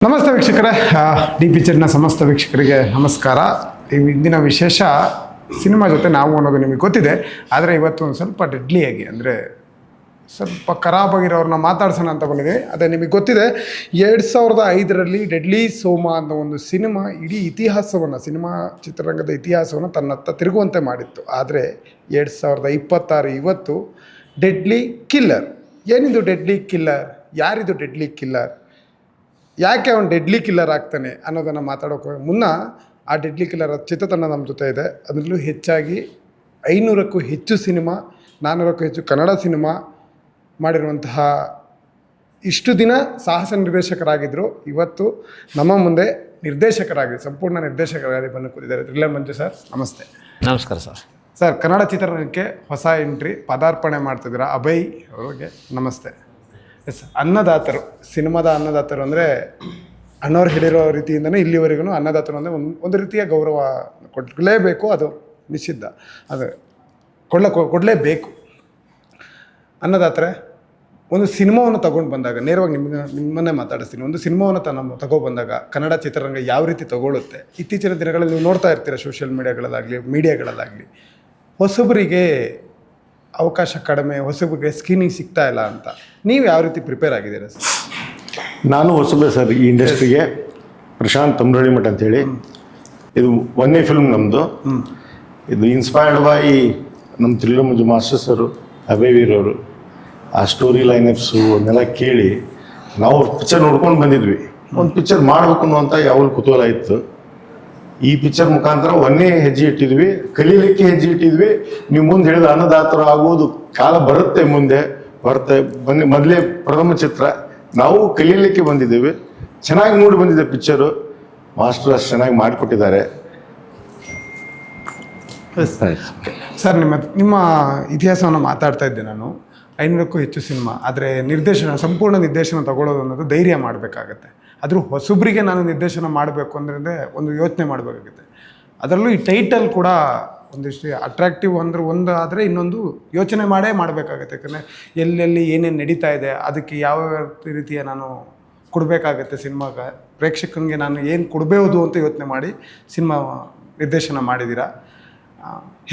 ನಮಸ್ತೆ ವೀಕ್ಷಕರೇ, ಡಿ ಪಿಕ್ಚರ್ನ ಸಮಸ್ತ ವೀಕ್ಷಕರಿಗೆ ನಮಸ್ಕಾರ. ಇಂದಿನ ವಿಶೇಷ ಸಿನಿಮಾ ಜೊತೆ ನಾವು ಅನ್ನೋದು ನಿಮಗೆ ಗೊತ್ತಿದೆ. ಆದರೆ ಇವತ್ತು ಒಂದು ಸ್ವಲ್ಪ ಡೆಡ್ಲಿಯಾಗಿ, ಅಂದರೆ ಸ್ವಲ್ಪ ಖರಾಬಾಗಿರೋರನ್ನ ಮಾತಾಡ್ಸೋಣ ಅಂತ ಬಂದಿದೆ. ಅದೇ ನಿಮಗೆ ಗೊತ್ತಿದೆ, 2005ರಲ್ಲಿ ಡೆಡ್ಲಿ ಸೋಮ ಅನ್ನೋ ಒಂದು ಸಿನಿಮಾ ಇಡೀ ಇತಿಹಾಸವನ್ನು, ಸಿನಿಮಾ ಚಿತ್ರರಂಗದ ಇತಿಹಾಸವನ್ನು ತನ್ನತ್ತ ತಿರುಗುವಂತೆ ಮಾಡಿತ್ತು. ಆದರೆ 2026 ಇವತ್ತು ಡೆಡ್ಲಿ ಕಿಲ್ಲರ್. ಏನಿದು ಡೆಡ್ಲಿ ಕಿಲ್ಲರ್? ಯಾರಿದು ಡೆಡ್ಲಿ ಕಿಲ್ಲರ್? ಯಾಕೆ ಅವನು ಡೆಡ್ಲಿ ಕಿಲ್ಲರ್ ಆಗ್ತಾನೆ ಅನ್ನೋದನ್ನು ಮಾತಾಡೋಕೆ ಮುನ್ನ, ಆ ಡೆಡ್ಲಿ ಕಿಲ್ಲರ್ ಚಿತ್ರತಂಡ ನಮ್ಮ ಜೊತೆ ಇದೆ. ಅದರಲ್ಲೂ ಹೆಚ್ಚಾಗಿ 500ಕ್ಕೂ ಹೆಚ್ಚು ಸಿನಿಮಾ, 400ಕ್ಕೂ ಹೆಚ್ಚು ಕನ್ನಡ ಸಿನಿಮಾ ಮಾಡಿರುವಂತಹ ಇಷ್ಟು ದಿನ ಸಾಹಸ ನಿರ್ದೇಶಕರಾಗಿದ್ದರು. ಇವತ್ತು ನಮ್ಮ ಮುಂದೆ ನಿರ್ದೇಶಕರಾಗಿ, ಸಂಪೂರ್ಣ ನಿರ್ದೇಶಕರಾಗಿ ಬಂದು ಕೂತಿದ್ದಾರೆ. ಥ್ರಿಲ್ಲರ್ ಮಂಜು ಸರ್, ನಮಸ್ತೆ. ನಮಸ್ಕಾರ ಸರ್. ಸರ್, ಕನ್ನಡ ಚಿತ್ರರಂಗಕ್ಕೆ ಹೊಸ ಎಂಟ್ರಿ, ಪದಾರ್ಪಣೆ ಮಾಡ್ತಿದ್ದೀರಾ. ಅಭಯ್ ಅವ್ರಿಗೆ ನಮಸ್ತೆ. ಎಸ್, ಅನ್ನದಾತರು, ಸಿನಿಮಾದ ಅನ್ನದಾತರು ಅಂದರೆ ಅಣ್ಣವ್ರು ಹೇಳಿರೋ ರೀತಿಯಿಂದನೇ ಇಲ್ಲಿವರೆಗೂ ಅನ್ನದಾತರು ಅಂದರೆ ಒಂದು ರೀತಿಯ ಗೌರವ ಕೊಡಲೇಬೇಕು, ಅದು ನಿಷಿದ್ಧ, ಅದು ಕೊಡಲೇಬೇಕು. ಅನ್ನದಾತರೆ, ಒಂದು ಸಿನಿಮಾವನ್ನು ತಗೊಂಡು ಬಂದಾಗ, ನೇರವಾಗಿ ನಿಮ್ಮನ್ನೇ ಮಾತಾಡಿಸ್ತೀನಿ, ಒಂದು ಸಿನಿಮಾವನ್ನು ತಗೊಬಂದಾಗ ಕನ್ನಡ ಚಿತ್ರರಂಗ ಯಾವ ರೀತಿ ತಗೊಳ್ಳುತ್ತೆ? ಇತ್ತೀಚಿನ ದಿನಗಳಲ್ಲಿ ನೀವು ನೋಡ್ತಾ ಇರ್ತೀರ, ಸೋಷಿಯಲ್ ಮೀಡಿಯಾಗಳಲ್ಲಾಗಲಿ ಹೊಸಬರಿಗೆ ಅವಕಾಶ ಕಡಿಮೆ, ಹೊಸಬರಿಗೆ ಸ್ಕ್ರೀನಿಂಗ್ ಸಿಗ್ತಾ ಇಲ್ಲ ಅಂತ. ನೀವು ಯಾವ ರೀತಿ ಪ್ರಿಪೇರ್ ಆಗಿದ್ದೀರಾ ಸರ್? ನಾನು ಹೊಸಬೇ ಸರ್ ಈ ಇಂಡಸ್ಟ್ರಿಗೆ. ಪ್ರಶಾಂತ್ ತಮ್ರಳ್ಳಿ ಮಠ ಅಂತೇಳಿ, ಇದು ಒಂದೇ ಫಿಲ್ಮ್ ನಮ್ಮದು. ಇದು ಇನ್ಸ್ಪೈರ್ಡ್ ಬೈ ನಮ್ಮ ಥ್ರಿಲ್ಲರ್ ಮಂಜು ಮಾಸ್ಟರ್ ಸರು, ಅಭಯ್ ವೀರ್ ಅವರು. ಆ ಸ್ಟೋರಿ ಲೈನಪ್ಸು ಅದನ್ನೆಲ್ಲ ಕೇಳಿ ನಾವು ಪಿಕ್ಚರ್ ನೋಡ್ಕೊಂಡು ಬಂದಿದ್ವಿ. ಒಂದು ಪಿಕ್ಚರ್ ಮಾಡಬೇಕು ಅನ್ನುವಂಥ ಯಾವಾಗಲೂ ಕುತೂಹಲ ಇತ್ತು. ಈ ಪಿಕ್ಚರ್ ಮುಖಾಂತರ ಒಂದೇ ಹೆಜ್ಜೆ ಇಟ್ಟಿದ್ವಿ, ಕಲೀಲಿಕ್ಕೆ ಹೆಜ್ಜೆ ಇಟ್ಟಿದ್ವಿ. ನೀವು ಮುಂದೆ ಹೇಳಿದ ಅನ್ನದಾತರು ಆಗೋದು ಕಾಲ ಬರುತ್ತೆ, ಮುಂದೆ ಬರುತ್ತೆ. ಮೊದಲೇ ಪ್ರಥಮ ಚಿತ್ರ, ನಾವು ಕಲೀಲಿಕ್ಕೆ ಬಂದಿದ್ದೇವೆ. ಚೆನ್ನಾಗಿ ನೋಡಿ ಬಂದಿದೆ ಪಿಕ್ಚರು. ಮಾಸ್ಟರ್ ಅಷ್ಟು ಚೆನ್ನಾಗಿ ಮಾಡಿಕೊಟ್ಟಿದ್ದಾರೆ ಸರ್. ನಿಮ್ಮ ಇತಿಹಾಸವನ್ನು ಮಾತಾಡ್ತಾ ಇದ್ದೆ ನಾನು. 500ಕ್ಕೂ ಹೆಚ್ಚು ಸಿನಿಮಾ, ಆದರೆ ಸಂಪೂರ್ಣ ನಿರ್ದೇಶನ ತಗೊಳ್ಳೋದು ಅನ್ನೋದು ಧೈರ್ಯ ಮಾಡಬೇಕಾಗತ್ತೆ. ಆದರೂ ಹೊಸಬ್ರಿಗೆ ನಾನು ನಿರ್ದೇಶನ ಮಾಡಬೇಕು ಅಂದರೆ ಒಂದು ಯೋಚನೆ ಮಾಡಬೇಕಾಗುತ್ತೆ. ಅದರಲ್ಲೂ ಈ ಟೈಟಲ್ ಕೂಡ ಒಂದಿಷ್ಟು ಅಟ್ರಾಕ್ಟಿವ್ ಒಂದು ಆದರೆ ಇನ್ನೊಂದು ಯೋಚನೆ ಮಾಡಬೇಕಾಗತ್ತೆ. ಯಾಕಂದರೆ ಎಲ್ಲೆಲ್ಲಿ ಏನೇನು ನಡೀತಾ ಇದೆ, ಅದಕ್ಕೆ ಯಾವ ರೀತಿಯ ನಾನು ಕೊಡಬೇಕಾಗತ್ತೆ ಸಿನಿಮಾಗೆ, ಪ್ರೇಕ್ಷಕನಿಗೆ ನಾನು ಏನು ಕೊಡಬಹುದು ಅಂತ ಯೋಚನೆ ಮಾಡಿ ಸಿನಿಮಾ ನಿರ್ದೇಶನ ಮಾಡಿದ್ದೀರಾ.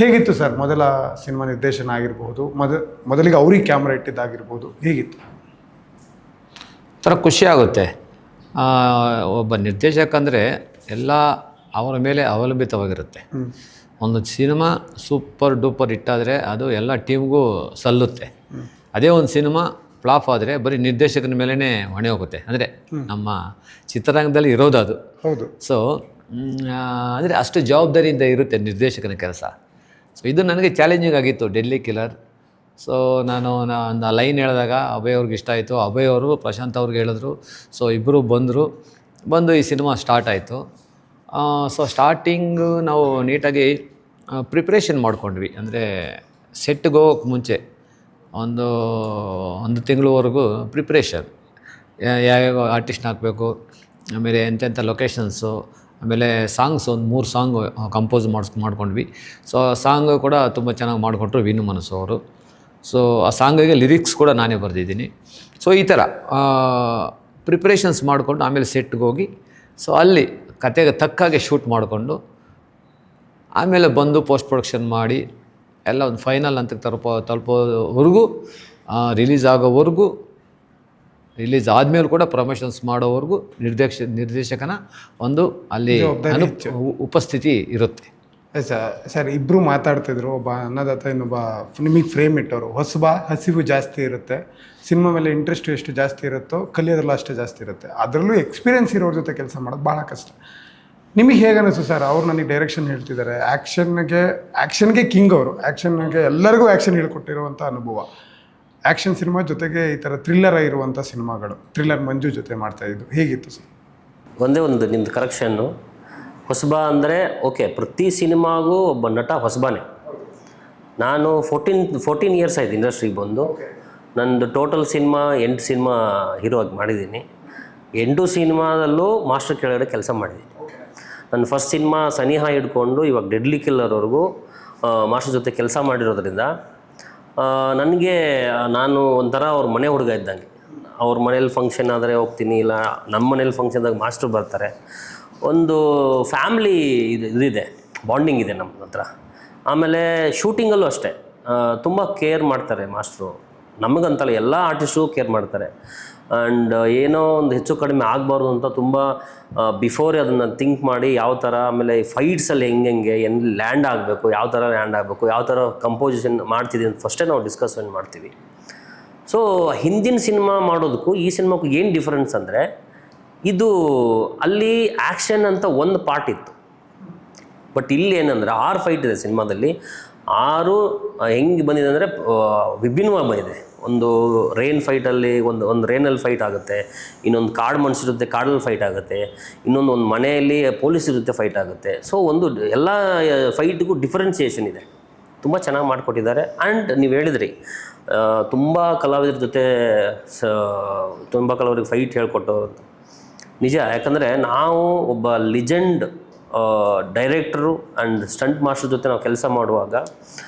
ಹೇಗಿತ್ತು ಸರ್ ಮೊದಲ ಸಿನಿಮಾ ನಿರ್ದೇಶನ ಆಗಿರ್ಬೋದು, ಮೊದಲಿಗೆ ಅವ್ರಿಗೆ ಕ್ಯಾಮ್ರಾ ಇಟ್ಟಿದ್ದಾಗಿರ್ಬೋದು, ಹೇಗಿತ್ತು? ಥರ ಖುಷಿ ಆಗುತ್ತೆ. ಒಬ್ಬ ನಿರ್ದೇಶಕ ಅಂದರೆ ಎಲ್ಲ ಅವರ ಮೇಲೆ ಅವಲಂಬಿತವಾಗಿರುತ್ತೆ. ಒಂದು ಸಿನಿಮಾ ಸೂಪರ್ ಡೂಪರ್ ಇಟ್ಟಾದರೆ ಅದು ಎಲ್ಲ ಟೀಮ್ಗೂ ಸಲ್ಲುತ್ತೆ. ಅದೇ ಒಂದು ಸಿನಿಮಾ ಫ್ಲಾಪ್ ಆದರೆ ಬರೀ ನಿರ್ದೇಶಕನ ಮೇಲೇ ಹೊಣೆ ಹೋಗುತ್ತೆ. ಅಂದರೆ ನಮ್ಮ ಚಿತ್ರರಂಗದಲ್ಲಿ ಇರೋದು ಅದು. ಹೌದು. ಸೊ ಅಂದರೆ ಅಷ್ಟು ಜವಾಬ್ದಾರಿಯಿಂದ ಇರುತ್ತೆ ನಿರ್ದೇಶಕನ ಕೆಲಸ. ಸೊ ಇದು ನನಗೆ ಚಾಲೆಂಜಿಂಗ್ ಆಗಿತ್ತು, ಡೆಡ್ಲಿ ಕಿಲ್ಲರ್. ಸೊ ನಾನು ಒಂದು ಲೈನ್ ಹೇಳಿದಾಗ ಅಭಯ್ ಅವ್ರಿಗೆ ಇಷ್ಟ ಆಯಿತು. ಅಭಯ್ ಅವರು ಪ್ರಶಾಂತ್ ಅವ್ರಿಗೆ ಹೇಳಿದ್ರು. ಸೊ ಇಬ್ಬರು ಬಂದು ಈ ಸಿನಿಮಾ ಸ್ಟಾರ್ಟ್ ಆಯಿತು. ಸೊ ಸ್ಟಾರ್ಟಿಂಗು ನಾವು ನೀಟಾಗಿ ಪ್ರಿಪ್ರೇಷನ್ ಮಾಡ್ಕೊಂಡ್ವಿ. ಅಂದರೆ ಸೆಟ್ಗೆ ಹೋಗೋಕ್ಕೆ ಮುಂಚೆ ಒಂದು ತಿಂಗಳವರೆಗೂ ಪ್ರಿಪ್ರೇಷನ್, ಯಾವ್ಯಾವ ಆರ್ಟಿಸ್ಟ್ನ ಹಾಕಬೇಕು, ಆಮೇಲೆ ಎಂತೆಂಥ ಲೊಕೇಶನ್ಸು, ಆಮೇಲೆ ಸಾಂಗ್ಸ್ ಒಂದು 3 ಸಾಂಗು ಕಂಪೋಸ್ ಮಾಡ್ಕೊಂಡ್ವಿ. ಸೊ ಸಾಂಗು ಕೂಡ ತುಂಬ ಚೆನ್ನಾಗಿ ಮಾಡಿಕೊಟ್ರು ವಿನು ಮನಸ್ಸು ಅವರು. ಸೊ ಆ ಸಾಂಗಿಗೆ ಲಿರಿಕ್ಸ್ ಕೂಡ ನಾನೇ ಬರೆದಿದ್ದೀನಿ. ಸೊ ಈ ಥರ ಪ್ರಿಪ್ರೇಷನ್ಸ್ ಮಾಡಿಕೊಂಡು ಆಮೇಲೆ ಸೆಟ್ಗೆ ಹೋಗಿ, ಸೊ ಅಲ್ಲಿ ಕತೆಗೆ ತಕ್ಕಾಗೆ ಶೂಟ್ ಮಾಡಿಕೊಂಡು ಆಮೇಲೆ ಬಂದು ಪೋಸ್ಟ್ ಪ್ರೊಡಕ್ಷನ್ ಮಾಡಿ ಎಲ್ಲ ಒಂದು ಫೈನಲ್ ಅಂತ ತಲುಪೋವರೆಗೂ, ರಿಲೀಸ್ ಆಗೋವರೆಗೂ, ರಿಲೀಸ್ ಆದಮೇಲೆ ಕೂಡ ಪ್ರಮೋಷನ್ಸ್ ಮಾಡೋವರೆಗೂ ನಿರ್ದೇಶಕನ ಒಂದು ಅಲ್ಲಿ ಉಪಸ್ಥಿತಿ ಇರುತ್ತೆ. ಸರ್, ಇಬ್ಬರು ಮಾತಾಡ್ತಿದ್ರು. ಒಬ್ಬ ಅನ್ನದಾತ, ಇನ್ನೊಬ್ಬ ನಿಮಗೆ ಫ್ರೇಮ್ ಇಟ್ಟವರು. ಹಸಿವು ಜಾಸ್ತಿ ಇರುತ್ತೆ, ಸಿನಿಮಾ ಮೇಲೆ ಇಂಟ್ರೆಸ್ಟ್ ಎಷ್ಟು ಜಾಸ್ತಿ ಇರುತ್ತೋ ಕಲಿಯೋದ್ರಲ್ಲೂ ಅಷ್ಟೇ ಜಾಸ್ತಿ ಇರುತ್ತೆ. ಅದರಲ್ಲೂ ಎಕ್ಸ್ಪೀರಿಯೆನ್ಸ್ ಇರೋರ ಜೊತೆ ಕೆಲಸ ಮಾಡೋದು ಭಾಳ ಕಷ್ಟ. ನಿಮಗೆ ಹೇಗೆ ಅನ್ನಿಸ್ತು ಸರ್? ಅವ್ರು ನನಗೆ ಡೈರೆಕ್ಷನ್ ಹೇಳ್ತಿದ್ದಾರೆ. ಆ್ಯಕ್ಷನ್ಗೆ ಕಿಂಗ್ ಅವರು. ಆ್ಯಕ್ಷನ್ಗೆ ಎಲ್ಲರಿಗೂ ಆ್ಯಕ್ಷನ್ ಹೇಳ್ಕೊಟ್ಟಿರುವಂಥ ಅನುಭವ. ಆ್ಯಕ್ಷನ್ ಸಿನಿಮಾ ಜೊತೆಗೆ ಈ ಥರ ಥ್ರಿಲ್ಲರ್ ಆಗಿರುವಂಥ ಸಿನಿಮಾಗಳು, ಥ್ರಿಲ್ಲರ್ ಮಂಜು ಜೊತೆ ಮಾಡ್ತಾಯಿದ್ದು ಹೇಗಿತ್ತು ಸರ್? ಒಂದೇ ಒಂದು ನಿಮ್ಮದು ಕರೆಕ್ಷನ್ನು. ಹೊಸಬ ಅಂದರೆ ಓಕೆ, ಪ್ರತಿ ಸಿನಿಮಾಗೂ ಒಬ್ಬ ನಟ ಹೊಸಬಾನೆ. ನಾನು 14 ಇಯರ್ಸ್ ಆಯ್ತು ಇಂಡಸ್ಟ್ರಿಗೆ ಬಂದು. ನಂದು ಟೋಟಲ್ ಸಿನಿಮಾ 8 ಸಿನಿಮಾ ಹೀರೋ ಆಗಿ ಮಾಡಿದ್ದೀನಿ. 8 ಸಿನಿಮಾದಲ್ಲೂ ಮಾಸ್ಟರ್ ಕೆಳಗಡೆ ಕೆಲಸ ಮಾಡಿದ್ದೀನಿ. ನನ್ನ ಫಸ್ಟ್ ಸಿನಿಮಾ ಸನಿಹ ಹಿಡ್ಕೊಂಡು ಇವಾಗ ಡೆಡ್ಲಿ ಕಿಲ್ಲರ್ವರೆಗೂ ಮಾಸ್ಟರ್ ಜೊತೆ ಕೆಲಸ ಮಾಡಿರೋದ್ರಿಂದ ನನಗೆ ನಾನು ಒಂಥರ ಅವ್ರ ಮನೆ ಹುಡುಗ ಇದ್ದಂಗೆ. ಅವ್ರ ಮನೇಲಿ ಫಂಕ್ಷನ್ ಆದರೆ ಹೋಗ್ತೀನಿ, ಇಲ್ಲ ನಮ್ಮ ಮನೇಲಿ ಫಂಕ್ಷನ್ದಾಗ ಮಾಸ್ಟ್ರು ಬರ್ತಾರೆ. ಒಂದು ಫ್ಯಾಮ್ಲಿ ಇದಿದೆ, ಬಾಂಡಿಂಗ್ ಇದೆ ನಮ್ಮ ಹತ್ರ. ಆಮೇಲೆ ಶೂಟಿಂಗಲ್ಲೂ ಅಷ್ಟೇ ತುಂಬ ಕೇರ್ ಮಾಡ್ತಾರೆ ಮಾಸ್ಟ್ರು. ನಮಗಂತಲ್ಲ, ಎಲ್ಲ ಆರ್ಟಿಸ್ಟು ಕೇರ್ ಮಾಡ್ತಾರೆ. ಆ್ಯಂಡ್ ಏನೋ ಒಂದು ಹೆಚ್ಚು ಕಡಿಮೆ ಆಗಬಾರ್ದು ಅಂತ ತುಂಬ ಬಿಫೋರೇ ಅದನ್ನು ಥಿಂಕ್ ಮಾಡಿ ಯಾವ ಥರ, ಆಮೇಲೆ ಫೈಟ್ಸಲ್ಲಿ ಹೆಂಗೆ ಎಲ್ಲಿ ಲ್ಯಾಂಡ್ ಆಗಬೇಕು, ಯಾವ ಥರ ಲ್ಯಾಂಡ್ ಆಗಬೇಕು, ಯಾವ ಥರ ಕಂಪೋಸಿಷನ್ ಮಾಡ್ತಿದ್ದೀವಿ ಅಂತ ಫಸ್ಟೇ ನಾವು ಡಿಸ್ಕಷನ್ ಮಾಡ್ತೀವಿ. ಸೊ ಹಿಂದಿನ ಸಿನಿಮಾ ಮಾಡೋದಕ್ಕೂ ಈ ಸಿನಿಮಾಕ್ಕೂ ಏನು ಡಿಫ್ರೆನ್ಸ್ ಅಂದರೆ, ಇದು ಅಲ್ಲಿ ಆ್ಯಕ್ಷನ್ ಅಂತ ಒಂದು ಪಾರ್ಟ್ ಇತ್ತು. ಬಟ್ ಇಲ್ಲಿ ಏನಂದರೆ 6 ಫೈಟ್ ಇದೆ ಸಿನಿಮಾದಲ್ಲಿ. 6 ಹೆಂಗೆ ಬಂದಿದೆ ಅಂದರೆ ವಿಭಿನ್ನವಾಗಿ ಬಂದಿದೆ. ಒಂದು ರೈನ್ ಫೈಟಲ್ಲಿ ಒಂದು ರೈನಲ್ಲಿ ಫೈಟ್ ಆಗುತ್ತೆ, ಇನ್ನೊಂದು ಕಾಡು ಮನುಷ್ಯರಿರುತ್ತೆ, ಕಾಡಲ್ಲಿ ಫೈಟ್ ಆಗುತ್ತೆ, ಇನ್ನೊಂದು ಮನೆಯಲ್ಲಿ ಪೊಲೀಸ್ ಇರುತ್ತೆ, ಫೈಟ್ ಆಗುತ್ತೆ. ಸೊ ಒಂದು ಎಲ್ಲ ಫೈಟ್ಗೂ ಡಿಫ್ರೆನ್ಸಿಯೇಷನ್ ಇದೆ. ತುಂಬ ಚೆನ್ನಾಗಿ ಮಾಡಿಕೊಟ್ಟಿದ್ದಾರೆ. ಆ್ಯಂಡ್ ನೀವು ಹೇಳಿದ್ರಿ, ತುಂಬ ಕಲಾವಿದರ ಜೊತೆ ತುಂಬ ಕಲಾವಿದರಿಗೆ ಫೈಟ್ ಹೇಳ್ಕೊಟ್ಟು ನಿಜ. ಯಾಕಂದರೆ ನಾವು ಒಬ್ಬ legend director and stunt master ಜೊತೆ ನಾವು ಕೆಲಸ ಮಾಡುವಾಗ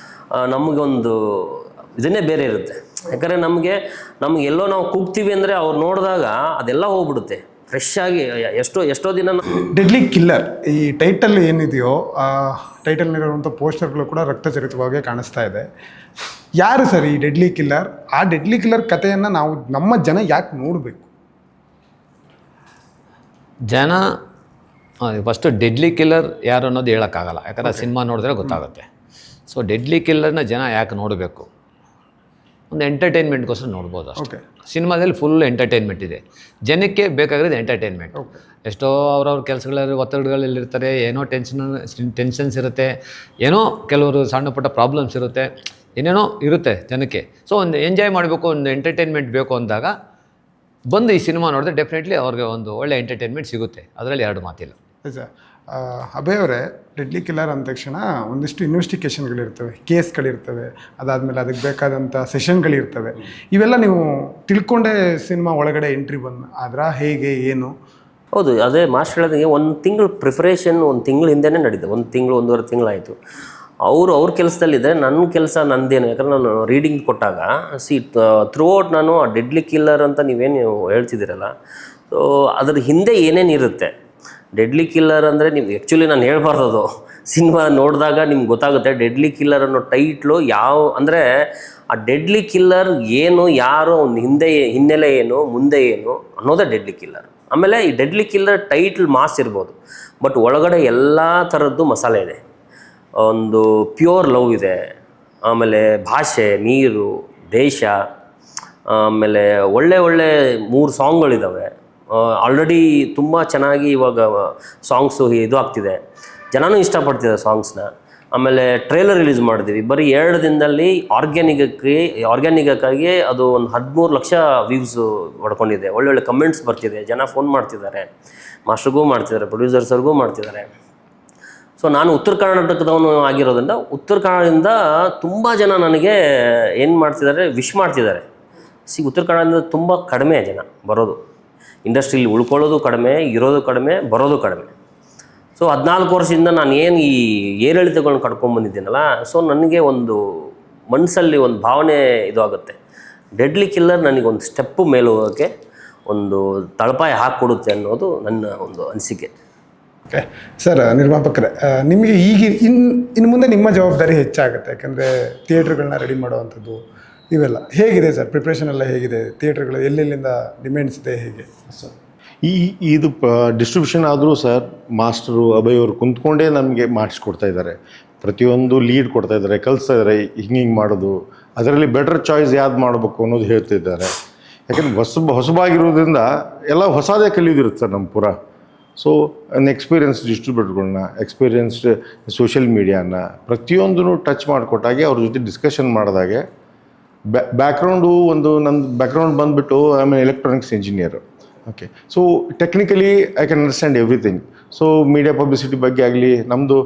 ನಮಗೊಂದು ಇದನ್ನೇ ಬೇರೆ ಇರುತ್ತೆ. ಯಾಕಂದರೆ ನಮಗೆ ಎಲ್ಲೋ ನಾವು ಕೂಗ್ತೀವಿ ಅಂದರೆ ಅವ್ರು ನೋಡಿದಾಗ ಅದೆಲ್ಲ ಹೋಗ್ಬಿಡುತ್ತೆ ಫ್ರೆಶ್ ಆಗಿ. ಎಷ್ಟೋ ದಿನ ಡೆಡ್ಲಿ ಕಿಲ್ಲರ್ ಈ ಟೈಟಲ್ ಏನಿದೆಯೋ, ಆ ಟೈಟಲ್ನಿರುವಂಥ ಪೋಸ್ಟರ್ಗಳು ಕೂಡ ರಕ್ತಚರಿತವಾಗಿ ಕಾಣಿಸ್ತಾ ಇದೆ. ಯಾರು ಸರ್ ಈ ಡೆಡ್ಲಿ ಕಿಲ್ಲರ್? ಆ ಡೆಡ್ಲಿ ಕಿಲ್ಲರ್ ಕಥೆಯನ್ನು ನಮ್ಮ ಜನ ಯಾಕೆ ನೋಡಬೇಕು? ಜನ ಫಸ್ಟು ಡೆಡ್ಲಿ ಕಿಲ್ಲರ್ ಯಾರು ಅನ್ನೋದು ಹೇಳೋಕ್ಕಾಗಲ್ಲ, ಯಾಕಂದರೆ ಸಿನಿಮಾ ನೋಡಿದ್ರೆ ಗೊತ್ತಾಗುತ್ತೆ. ಸೊ ಡೆಡ್ಲಿ ಕಿಲ್ಲರ್ನ ಜನ ಯಾಕೆ ನೋಡಬೇಕು? ಒಂದು ಎಂಟರ್ಟೈನ್ಮೆಂಟ್ಗೋಸ್ಕರ ನೋಡ್ಬೋದು ಅಷ್ಟೇ. ಸಿನಿಮಾದಲ್ಲಿ ಫುಲ್ ಎಂಟರ್ಟೈನ್ಮೆಂಟ್ ಇದೆ. ಜನಕ್ಕೆ ಬೇಕಾಗಿರೋದು ಎಂಟರ್ಟೈನ್ಮೆಂಟ್. ಎಷ್ಟೋ ಅವ್ರವ್ರ ಕೆಲಸಗಳಲ್ಲಿ ಒತ್ತಡಗಳಲ್ಲಿರ್ತಾರೆ, ಏನೋ ಟೆನ್ಷನ್ಸ್ ಇರುತ್ತೆ, ಏನೋ ಕೆಲವರು ಸಣ್ಣ ಪುಟ್ಟ ಪ್ರಾಬ್ಲಮ್ಸ್ ಇರುತ್ತೆ, ಏನೇನೋ ಇರುತ್ತೆ ಜನಕ್ಕೆ. ಸೊ ಒಂದು ಎಂಜಾಯ್ ಮಾಡಬೇಕು, ಒಂದು ಎಂಟರ್ಟೈನ್ಮೆಂಟ್ ಬೇಕು ಅಂದಾಗ ಬಂದು ಈ ಸಿನಿಮಾ ನೋಡಿದ್ರೆ ಡೆಫಿನೆಟ್ಲಿ ಅವ್ರಿಗೆ ಒಂದು ಒಳ್ಳೆ ಎಂಟರ್ಟೈನ್ಮೆಂಟ್ ಸಿಗುತ್ತೆ. ಅದರಲ್ಲಿ 2 ಮಾತಿಲ್ಲ. ನಿಜ. ಅಭಯ್ ಅವರೇ, ಡೆಡ್ಲಿ ಕಿಲ್ಲರ್ ಅಂದ ತಕ್ಷಣ ಒಂದಿಷ್ಟು ಇನ್ವೆಸ್ಟಿಗೇಷನ್ಗಳಿರ್ತವೆ, ಕೇಸ್ಗಳಿರ್ತವೆ, ಅದಾದಮೇಲೆ ಅದಕ್ಕೆ ಬೇಕಾದಂಥ ಸೆಷನ್ಗಳಿರ್ತವೆ. ಇವೆಲ್ಲ ನೀವು ತಿಳ್ಕೊಂಡೇ ಸಿನಿಮಾ ಒಳಗಡೆ ಎಂಟ್ರಿ ಆದ್ರೆ ಹೇಗೆ ಏನು? ಹೌದು, ಅದೇ ಮಾಸ್ಟರ್ ಹೇಳಿದಂಗೆ 1 ತಿಂಗಳು ಪ್ರಿಪ್ರೇಷನ್ 1 ತಿಂಗಳು ಹಿಂದೆನೇ ನಡೀತು. 1 ತಿಂಗಳು 1.5 ತಿಂಗಳಾಯಿತು. ಅವ್ರ ಕೆಲಸದಲ್ಲಿದೆ, ನನ್ನ ಕೆಲಸ ನಂದೇನು. ಯಾಕಂದ್ರೆ ನಾನು ರೀಡಿಂಗ್ ಕೊಟ್ಟಾಗ ಥ್ರೂ ಔಟ್ ನಾನು ಆ ಡೆಡ್ಲಿ ಕಿಲ್ಲರ್ ಅಂತ ನೀವೇನು ಹೇಳ್ತಿದ್ದೀರಲ್ಲ, ಸೊ ಅದ್ರ ಹಿಂದೆ ಏನೇನಿರುತ್ತೆ. ಡೆಡ್ಲಿ ಕಿಲ್ಲರ್ ಅಂದರೆ ನೀವು ಆ್ಯಕ್ಚುಲಿ ನಾನು ಹೇಳ್ಬಾರ್ದು, ಅದು ಸಿನಿಮಾ ನೋಡಿದಾಗ ನಿಮ್ಗೆ ಗೊತ್ತಾಗುತ್ತೆ. ಡೆಡ್ಲಿ ಕಿಲ್ಲರ್ ಅನ್ನೋ ಟೈಟ್ಲು ಅಂದರೆ ಆ ಡೆಡ್ಲಿ ಕಿಲ್ಲರ್ ಏನು, ಯಾರು, ಅವ್ನ ಹಿನ್ನೆಲೆ ಏನು, ಮುಂದೆ ಏನು ಅನ್ನೋದೇ ಡೆಡ್ಲಿ ಕಿಲ್ಲರ್. ಆಮೇಲೆ ಈ ಡೆಡ್ಲಿ ಕಿಲ್ಲರ್ ಟೈಟ್ಲ್ ಮಾಸ್ ಇರ್ಬೋದು, ಬಟ್ ಒಳಗಡೆ ಎಲ್ಲ ಥರದ್ದು ಮಸಾಲೆ ಇದೆ. ಒಂದು ಪ್ಯೂರ್ ಲವ್ ಇದೆ, ಆಮೇಲೆ ಭಾಷೆ, ನೀರು, ದೇಶ, ಆಮೇಲೆ ಒಳ್ಳೆ 3 ಸಾಂಗ್ಗಳಿದ್ದಾವೆ. ಆಲ್ರೆಡಿ ತುಂಬ ಚೆನ್ನಾಗಿ ಇವಾಗ ಸಾಂಗ್ಸು ಇದು ಆಗ್ತಿದೆ, ಜನನೂ ಇಷ್ಟಪಡ್ತಿದ್ದಾರೆ ಸಾಂಗ್ಸ್ನ. ಆಮೇಲೆ ಟ್ರೇಲರ್ ರಿಲೀಸ್ ಮಾಡಿದ್ವಿ ಬರೀ 2 ದಿನದಲ್ಲಿ. ಆರ್ಗ್ಯಾನಿಕ್ಕಾಗಿ ಅದು ಒಂದು 13 ಲಕ್ಷ ವ್ಯೂವ್ಸು ಹೊಡ್ಕೊಂಡಿದೆ. ಒಳ್ಳೊಳ್ಳೆ ಕಮೆಂಟ್ಸ್ ಬರ್ತಿದೆ, ಜನ ಫೋನ್ ಮಾಡ್ತಿದ್ದಾರೆ, ಮಾಸ್ಟರ್ಗೂ ಮಾಡ್ತಿದ್ದಾರೆ, ಪ್ರೊಡ್ಯೂಸರ್ಸ್ರಿಗೂ ಮಾಡ್ತಿದ್ದಾರೆ. ಸೊ ನಾನು ಉತ್ತರ ಕರ್ನಾಟಕದವನು ಆಗಿರೋದ್ರಿಂದ ಉತ್ತರ ಕನ್ನಡದಿಂದ ತುಂಬ ಜನ ನನಗೆ ಏನು ಮಾಡ್ತಿದ್ದಾರೆ, ವಿಶ್ ಮಾಡ್ತಿದ್ದಾರೆ. ಉತ್ತರ ಕನ್ನಡದಿಂದ ತುಂಬ ಕಡಿಮೆ ಜನ ಬರೋದು, ಇಂಡಸ್ಟ್ರಿಯಲ್ಲಿ ಉಳ್ಕೊಳ್ಳೋದು ಕಡಿಮೆ, ಇರೋದು ಕಡಿಮೆ, ಬರೋದು ಕಡಿಮೆ. ಸೊ 14 ವರ್ಷದಿಂದ ನಾನು ಏನು ಈ ಏರಿಳಿತಗಳನ್ನ ಕಟ್ಕೊಂಡ್ಬಂದಿದ್ದೀನಲ್ಲ, ಸೊ ನನಗೆ ಒಂದು ಮನಸ್ಸಲ್ಲಿ ಒಂದು ಭಾವನೆ ಇದು ಆಗುತ್ತೆ. ಡೆಡ್ಲಿ ಕಿಲ್ಲರ್ ನನಗೊಂದು ಸ್ಟೆಪ್ಪು ಮೇಲೆ ಹೋಗೋಕ್ಕೆ ಒಂದು ತಳಪಾಯ ಹಾಕಿಕೊಡುತ್ತೆ ಅನ್ನೋದು ನನ್ನ ಒಂದು ಅನಿಸಿಕೆ. ಓಕೆ ಸರ್, ನಿರ್ಮಾಪಕರೇ, ನಿಮಗೆ ಈಗ ಇನ್ನು ಮುಂದೆ ನಿಮ್ಮ ಜವಾಬ್ದಾರಿ ಹೆಚ್ಚಾಗುತ್ತೆ. ಯಾಕಂದರೆ ಥಿಯೇಟ್ರ್ಗಳನ್ನ ರೆಡಿ ಮಾಡುವಂಥದ್ದು ಇವೆಲ್ಲ ಹೇಗಿದೆ ಸರ್? ಪ್ರಿಪ್ರೇಷನ್ ಎಲ್ಲ ಹೇಗಿದೆ? ಥಿಯೇಟ್ರ್ಗಳು ಎಲ್ಲೆಲ್ಲಿಂದ ಡಿಮ್ಯಾಂಡ್ಸ್ ಇದೆ, ಹೇಗೆ ಸರ್? ಇದು ಡಿಸ್ಟ್ರಿಬ್ಯೂಷನ್ ಆದರೂ ಸರ್, ಮಾಸ್ಟರು ಅಭಯ್ ಅವರು ಕುಂತ್ಕೊಂಡೇ ನಮಗೆ ಮಾಡಿಸ್ಕೊಡ್ತಾ ಇದ್ದಾರೆ. ಪ್ರತಿಯೊಂದು ಲೀಡ್ ಕೊಡ್ತಾ ಇದ್ದಾರೆ, ಕಲಿಸ್ತಾ ಇದ್ದಾರೆ, ಹಿಂಗೆ ಮಾಡೋದು, ಅದರಲ್ಲಿ ಬೆಟರ್ ಚಾಯ್ಸ್ ಯಾವ್ದು ಮಾಡಬೇಕು ಅನ್ನೋದು ಹೇಳ್ತಿದ್ದಾರೆ. ಯಾಕಂದರೆ ಹೊಸಬಾಗಿರೋದ್ರಿಂದ ಎಲ್ಲ ಹೊಸದೇ ಕಲಿಯೋದಿರುತ್ತೆ ಸರ್ ನಮ್ಮ ಪುರ. ಸೊ ಎಕ್ಸ್ಪೀರಿಯನ್ಸ್ ಡಿಸ್ಟ್ರಿಬ್ಯೂಟರ್ಗಳನ್ನ, ಎಕ್ಸ್ಪೀರಿಯನ್ಸ್ಡ್ ಸೋಷಿಯಲ್ ಮೀಡಿಯಾನ ಪ್ರತಿಯೊಂದೂ ಟಚ್ ಮಾಡಿಕೊಟ್ಟಾಗೆ ಅವ್ರ ಜೊತೆ ಡಿಸ್ಕಷನ್ ಮಾಡಿದಾಗೆ ಬ್ಯಾಕ್ಗ್ರೌಂಡು ನಂದು ಬ್ಯಾಕ್ಗ್ರೌಂಡ್ ಬಂದುಬಿಟ್ಟು I am electronics engineer. Okay, so technically I can understand everything. So media publicity ಬಗ್ಗೆ ಆಗಲಿ, ನಮ್ಮದು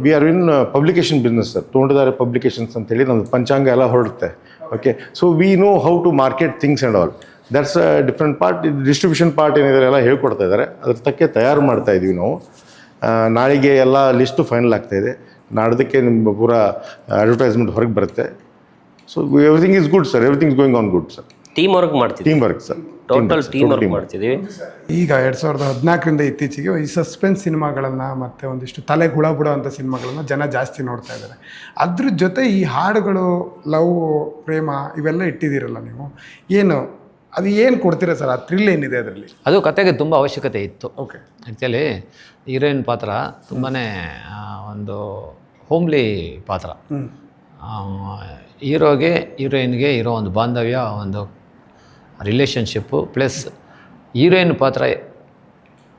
we are in publication business sir. Tontadarya publications ಅಂತೇಳಿ ನಮ್ಮದು ಪಂಚಾಂಗ ಎಲ್ಲ ಹೊರಡುತ್ತೆ. Okay, so we know how to market things and all. That's a different part. Distribution part ಏನಿದೆ ಎಲ್ಲ ಹೇಳ್ಕೊಡ್ತಾ ಇದ್ದಾರೆ, ಅದ್ರ ತಕ್ಕೆ ತಯಾರು ಮಾಡ್ತಾಯಿದ್ವಿ ನಾವು. ನಾಳೆಗೆ ಎಲ್ಲ ಲಿಸ್ಟು ಫೈನಲ್ ಆಗ್ತಾಯಿದೆ. ನಾಡ್ದಕ್ಕೆ ನಿಮ್ಮ ಪೂರ ಅಡ್ವರ್ಟೈಸ್ಮೆಂಟ್ ಹೊರಗೆ ಬರುತ್ತೆ. So everything is good sir, everything is going on good sir. Team work ಮಾಡ್ತಿದ್ವಿ, team work sir, total team work ಮಾಡ್ತಿದ್ದೀವಿ. ಈಗ 2014ರಿಂದ ಇತ್ತೀಚೆಗೆ ಈ ಸಸ್ಪೆನ್ಸ್ ಸಿನಿಮಾಗಳನ್ನು ಮತ್ತು ಒಂದಿಷ್ಟು ತಲೆಗೆ ಹುಳ ಬಿಡೋವಂಥ ಸಿನಿಮಾಗಳನ್ನು ಜನ ಜಾಸ್ತಿ ನೋಡ್ತಾ ಇದ್ದಾರೆ. ಅದ್ರ ಜೊತೆ ಈ ಹಾಡುಗಳು, ಲವ್, ಪ್ರೇಮ ಇವೆಲ್ಲ ಇಟ್ಟಿದ್ದೀರಲ್ಲ ನೀವು, ಏನು ಅದು ಏನು ಕೊಡ್ತೀರಾ ಸರ್? ಆ ಥ್ರಿಲ್ ಏನಿದೆ ಅದರಲ್ಲಿ? ಅದು ಕತೆಗೆ ತುಂಬ ಅವಶ್ಯಕತೆ ಇತ್ತು. ಓಕೆ. ಆ್ಯಕ್ಚುಲಿ ಹೀರೋಯಿನ್ ಪಾತ್ರ ತುಂಬಾ ಒಂದು ಹೋಮ್ಲಿ ಪಾತ್ರ. ಹೀರೋಗೆ ಹೀರೋಯಿನ್ಗೆ ಇರೋ ಒಂದು ಬಾಂಧವ್ಯ, ಒಂದು ರಿಲೇಷನ್ಶಿಪ್ಪು, ಪ್ಲಸ್ ಹೀರೋಯಿನ್ ಪಾತ್ರ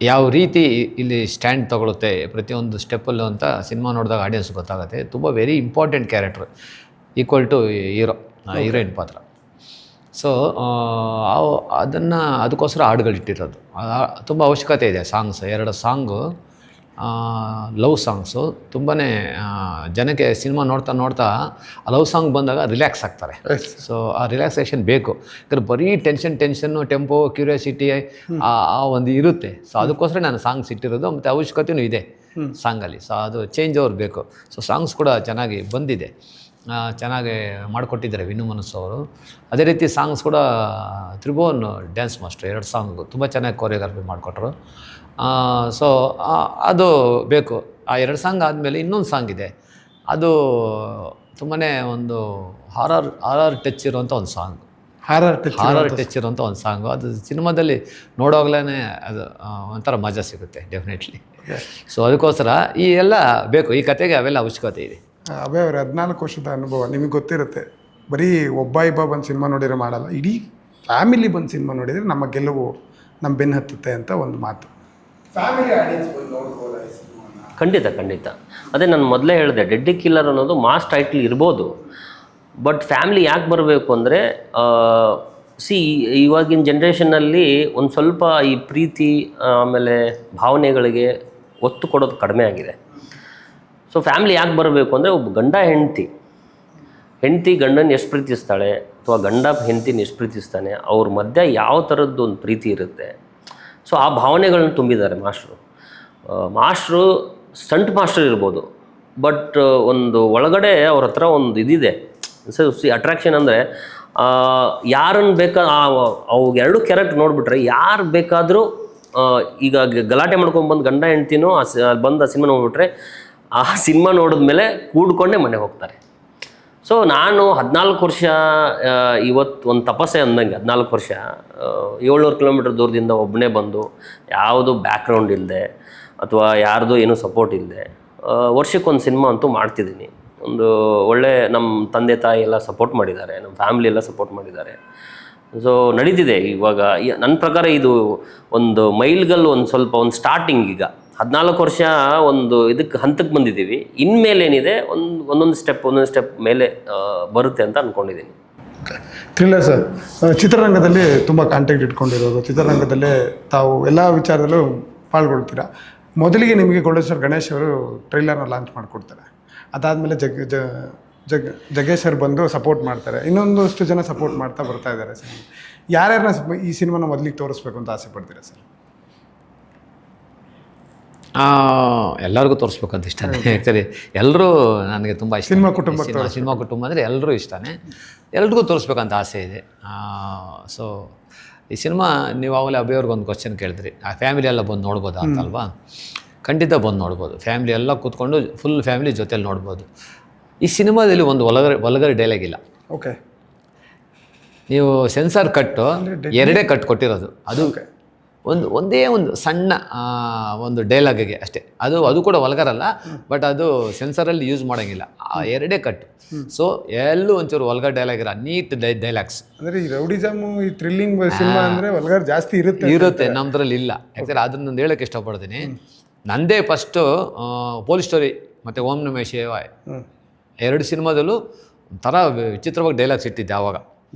ಯಾವ ರೀತಿ ಇಲ್ಲಿ ಸ್ಟ್ಯಾಂಡ್ ತೊಗೊಳುತ್ತೆ ಪ್ರತಿಯೊಂದು ಸ್ಟೆಪ್ಪಲ್ಲೂ ಅಂತ ಸಿನಿಮಾ ನೋಡಿದಾಗ ಆಡಿಯನ್ಸ್ ಗೊತ್ತಾಗುತ್ತೆ. ತುಂಬ very important character equal to heroine ಪಾತ್ರ. ಸೊ ಅದಕ್ಕೋಸ್ಕರ ಹಾಡುಗಳಿಟ್ಟಿರೋದು ತುಂಬ ಅವಶ್ಯಕತೆ ಇದೆ. ಸಾಂಗ್ಸ್ 2 ಸಾಂಗು ಲವ್ ಸಾಂಗ್ಸು ತುಂಬಾ ಜನಕ್ಕೆ ಸಿನಿಮಾ ನೋಡ್ತಾ ನೋಡ್ತಾ ಆ ಲವ್ ಸಾಂಗ್ ಬಂದಾಗ ರಿಲ್ಯಾಕ್ಸ್ ಆಗ್ತಾರೆ. ಸೊ ಆ ರಿಲ್ಯಾಕ್ಸೇಷನ್ ಬೇಕು. ಯಾಕಂದರೆ ಬರೀ ಟೆನ್ಷನ್ನು, ಟೆಂಪೋ, ಕ್ಯೂರಿಯಾಸಿಟಿ ಆ ಒಂದು ಇರುತ್ತೆ. ಸೊ ಅದಕ್ಕೋಸ್ಕರ ನಾನು ಸಾಂಗ್ಸ್ ಇಟ್ಟಿರೋದು, ಮತ್ತು ಅವಶ್ಯಕತೆಯೂ ಇದೆ ಸಾಂಗಲ್ಲಿ. ಸೊ ಅದು ಚೇಂಜ್ ಓವರ್ ಬೇಕು. ಸೊ ಸಾಂಗ್ಸ್ ಕೂಡ ಚೆನ್ನಾಗಿ ಬಂದಿದೆ, ಚೆನ್ನಾಗಿ ಮಾಡಿಕೊಟ್ಟಿದ್ದಾರೆ ವಿನು ಮನಸ್ಸು ಅವರು. ಅದೇ ರೀತಿ ಸಾಂಗ್ಸ್ ಕೂಡ ತ್ರಿಭುವನ್ ಡ್ಯಾನ್ಸ್ ಮಾಸ್ಟರ್ 2 ಸಾಂಗು ತುಂಬ ಚೆನ್ನಾಗಿ ಕೊರಿಯೋಗ್ರಫಿ ಮಾಡಿಕೊಟ್ರು. ಸೊ ಅದು ಬೇಕು. ಆ 2 ಸಾಂಗ್ ಆದಮೇಲೆ ಇನ್ನೊಂದು ಸಾಂಗ್ ಇದೆ, ಅದು ತುಂಬಾ ಒಂದು ಹಾರರ್ ಟಚ್ ಇರುವಂಥ ಒಂದು ಸಾಂಗ್, ಹಾರರ್ ಟಚ್ ಇರುವಂಥ ಒಂದು ಸಾಂಗು. ಅದು ಸಿನಿಮಾದಲ್ಲಿ ನೋಡೋಗ್ಲೇ ಅದು ಒಂಥರ ಮಜಾ ಸಿಗುತ್ತೆ ಡೆಫಿನೆಟ್ಲಿ. ಸೊ ಅದಕ್ಕೋಸ್ಕರ ಈ ಎಲ್ಲ ಬೇಕು, ಈ ಕತೆಗೆ ಅವೆಲ್ಲ ಅವಶ್ಯಕತೆ ಇದೆ. ಅಭಯ್ ಅವ್ರ 14 ವರ್ಷದ ಅನುಭವ ನಿಮಗೆ ಗೊತ್ತಿರುತ್ತೆ. ಬರೀ ಒಬ್ಬ ಬಂದು ಸಿನಿಮಾ ನೋಡಿದ್ರೆ ಮಾಡಲ್ಲ, ಇಡೀ ಫ್ಯಾಮಿಲಿ ಬಂದು ಸಿನಿಮಾ ನೋಡಿದರೆ ನಮ್ಮ ಗೆಲುವು ನಮ್ಮ ಬೆನ್ನು ಹತ್ತುತ್ತೆ ಅಂತ ಒಂದು ಮಾತು. ಫ್ಯಾಮಿಲಿ ಆಡಿಯನ್ಸ್ ಬಂದು ನೋಡ್ಬೋದಾ ಈ ಸಿನಿಮಾನ? ಖಂಡಿತ. ಅದೇ ನಾನು ಮೊದಲೇ ಹೇಳಿದೆ, ಡೆಡ್ಡಿ ಕಿಲ್ಲರ್ ಅನ್ನೋದು ಮಾಸ್ ಟೈಟ್ಲ್ ಇರ್ಬೋದು, ಬಟ್ ಫ್ಯಾಮಿಲಿ ಯಾಕೆ ಬರಬೇಕು ಅಂದರೆ ಇವಾಗಿನ ಜನ್ರೇಷನ್ನಲ್ಲಿ ಒಂದು ಸ್ವಲ್ಪ ಈ ಪ್ರೀತಿ ಆಮೇಲೆ ಭಾವನೆಗಳಿಗೆ ಒತ್ತು ಕೊಡೋದು ಕಡಿಮೆ ಆಗಿದೆ. ಸೊ ಫ್ಯಾಮಿಲಿ ಯಾಕೆ ಬರಬೇಕು ಅಂದರೆ, ಒಬ್ಬ ಗಂಡ ಹೆಂಡತಿ ಗಂಡನ ಎಷ್ಟು ಪ್ರೀತಿಸ್ತಾಳೆ ಅಥವಾ ಗಂಡ ಹೆಂಡತಿನ ಎಷ್ಟು ಪ್ರೀತಿಸ್ತಾನೆ, ಅವ್ರ ಮಧ್ಯೆ ಯಾವ ಥರದ್ದು ಒಂದು ಪ್ರೀತಿ ಇರುತ್ತೆ. ಸೊ ಆ ಭಾವನೆಗಳನ್ನ ತುಂಬಿದ್ದಾರೆ ಮಾಸ್ಟ್ರು ಸ್ಟಂಟ್ ಮಾಸ್ಟರ್ ಇರ್ಬೋದು, ಬಟ್ ಒಂದು ಒಳಗಡೆ ಅವ್ರ ಹತ್ರ ಒಂದು ಇದಿದೆ. ಅಟ್ರಾಕ್ಷನ್ ಅಂದರೆ ಯಾರನ್ನು ಅವು 2 ಕ್ಯಾರೆಕ್ಟರ್ ನೋಡಿಬಿಟ್ರೆ ಯಾರು ಬೇಕಾದರೂ, ಈಗ ಗಲಾಟೆ ಮಾಡ್ಕೊಂಡ್ಬಂದು ಗಂಡ ಹೆಂಡ್ತಿನೂ ಬಂದು ಆ ಸಿನಿಮಾ ನೋಡ್ಬಿಟ್ರೆ ಆ ಸಿನಿಮಾ ನೋಡಿದ್ಮೇಲೆ ಕೂಡ್ಕೊಂಡೇ ಮನೆಗೆ ಹೋಗ್ತಾರೆ. ಸೊ ನಾನು 14 ವರ್ಷ ಇವತ್ತು ಒಂದು ತಪಸ್ಸೆ ಅಂದಂಗೆ, 14 ವರ್ಷ 700 ಕಿಲೋಮೀಟರ್ ದೂರದಿಂದ ಒಬ್ಬನೇ ಬಂದು, ಯಾವುದು ಬ್ಯಾಕ್ಗ್ರೌಂಡ್ ಇಲ್ಲದೆ ಅಥವಾ ಯಾರ್ದು ಏನೂ ಸಪೋರ್ಟ್ ಇಲ್ಲದೆ ವರ್ಷಕ್ಕೊಂದು ಸಿನಿಮಾ ಅಂತೂ ಮಾಡ್ತಿದ್ದೀನಿ. ಒಂದು ಒಳ್ಳೆ ನಮ್ಮ ತಂದೆ ತಾಯಿ ಎಲ್ಲ ಸಪೋರ್ಟ್ ಮಾಡಿದ್ದಾರೆ, ನಮ್ಮ ಫ್ಯಾಮಿಲಿ ಎಲ್ಲ ಸಪೋರ್ಟ್ ಮಾಡಿದ್ದಾರೆ. ಸೊ ನಡೀತಿದೆ ಇವಾಗ. ನನ್ನ ಪ್ರಕಾರ ಇದು ಒಂದು ಮೈಲ್ಗಲ್ಲು, ಒಂದು ಸ್ವಲ್ಪ ಒಂದು ಸ್ಟಾರ್ಟಿಂಗ್. ಈಗ 14 ವರ್ಷ ಒಂದು ಹಂತಕ್ಕೆ ಬಂದಿದ್ದೀವಿ. ಇನ್ಮೇಲೇನಿದೆ ಒಂದೊಂದು ಸ್ಟೆಪ್ ಮೇಲೆ ಬರುತ್ತೆ ಅಂತ ಅಂದ್ಕೊಂಡಿದ್ದೀನಿ. ಥ್ರಿಲ್ಲರ್ ಸರ್, ಚಿತ್ರರಂಗದಲ್ಲಿ ತುಂಬ ಕಾಂಟ್ಯಾಕ್ಟ್ ಇಟ್ಕೊಂಡಿರೋದು, ಚಿತ್ರರಂಗದಲ್ಲೇ ತಾವು ಎಲ್ಲ ವಿಚಾರದಲ್ಲೂ ಪಾಲ್ಗೊಳ್ತೀರಾ. ಮೊದಲಿಗೆ ನಿಮಗೆ ಗೋಲ್ಡೇಶ್ವರ್ ಗಣೇಶ್ ಅವರು ಟ್ರೈಲರ್ನ ಲಾಂಚ್ ಮಾಡಿಕೊಡ್ತಾರೆ. ಅದಾದಮೇಲೆ ಜಗ್ಗೇಶ್ ಸರ್ ಬಂದು ಸಪೋರ್ಟ್ ಮಾಡ್ತಾರೆ. ಇನ್ನೊಂದಷ್ಟು ಜನ ಸಪೋರ್ಟ್ ಮಾಡ್ತಾ ಬರ್ತಾ ಇದ್ದಾರೆ. ಸಿನಿಮಾ ಯಾರ್ಯಾರನ್ನ ಈ ಸಿನಿಮಾನ ಮೊದಲಿಗೆ ತೋರಿಸ್ಬೇಕು ಅಂತ ಆಸೆ ಪಡ್ತೀರಾ ಸರ್? ಎಲ್ಲರಿಗೂ ತೋರಿಸ್ಬೇಕಂತ ಇಷ್ಟನೇ. ಆ್ಯಕ್ಚುಲಿ ಎಲ್ಲರೂ ನನಗೆ ತುಂಬ ಇಷ್ಟ. ಸಿನಿಮಾ ಕುಟುಂಬ ಅಂದರೆ ಎಲ್ಲರೂ ಇಷ್ಟನೇ, ಎಲ್ರಿಗೂ ತೋರಿಸ್ಬೇಕಂತ ಆಸೆ ಇದೆ. ಸೊ ಈ ಸಿನಿಮಾ ನೀವು ಆವಾಗಲೇ ಅಭಯವ್ರಿಗೆ ಒಂದು ಕ್ವಶನ್ ಕೇಳಿದ್ರಿ, ಆ ಫ್ಯಾಮಿಲಿ ಎಲ್ಲ ಬಂದು ನೋಡ್ಬೋದಾ ಅಂತಲ್ವಾ? ಖಂಡಿತ ಬಂದು ನೋಡ್ಬೋದು. ಫ್ಯಾಮಿಲಿ ಎಲ್ಲ ಕೂತ್ಕೊಂಡು ಫುಲ್ ಫ್ಯಾಮಿಲಿ ಜೊತೆಲಿ ನೋಡ್ಬೋದು. ಈ ಸಿನಿಮಾದಲ್ಲಿ ಒಂದು ವಲ್ಗರ್ ಡೈಲಾಗ್ ಇಲ್ಲ. ಓಕೆ. ನೀವು ಸೆನ್ಸಾರ್ ಕಟ್ಟು 2 ಕಟ್ ಕೊಟ್ಟಿರೋದು, ಅದು ಒಂದೇ ಒಂದು ಸಣ್ಣ ಒಂದು ಡೈಲಾಗಿಗೆ ಅಷ್ಟೇ. ಅದು ಕೂಡ ವಲ್ಗರಲ್ಲ, ಬಟ್ ಅದು ಸೆನ್ಸರಲ್ಲಿ ಯೂಸ್ ಮಾಡೋಂಗಿಲ್ಲ. 2 ಕಟ್ಟು. ಸೊ ಎಲ್ಲೂ ಒಂಚೂರು ವಲ್ಗರ್ ಡೈಲಾಗ್ ಇರೋ ನೀಟ್ ಡೈಲಾಗ್ಸ್. ಅಂದರೆ ಈ ರೌಡಿಸಮು, ಈ ಥ್ರಿಲ್ಲಿಂಗ್ ಸಿನಿಮಾ ಅಂದರೆ ವಲ್ಗರ್ ಜಾಸ್ತಿ ಇರುತ್ತೆ. ನಮ್ಮದ್ರಲ್ಲಿ ಇಲ್ಲ. ಯಾಕಂದರೆ ಅದನ್ನೊಂದು ಹೇಳೋಕ್ಕೆ ಇಷ್ಟಪಡ್ತೀನಿ. ನಂದೇ ಫಸ್ಟು ಪೊಲೀಸ್ ಸ್ಟೋರಿ ಮತ್ತು ಓಂ ನಮಃ ಶಿವಾಯ 2 ಸಿನಿಮಾದಲ್ಲೂ ಒಂಥರ ವಿಚಿತ್ರವಾಗಿ ಡೈಲಾಗ್ಸ್ ಇಟ್ಟಿದ್ದೆ ಆವಾಗ.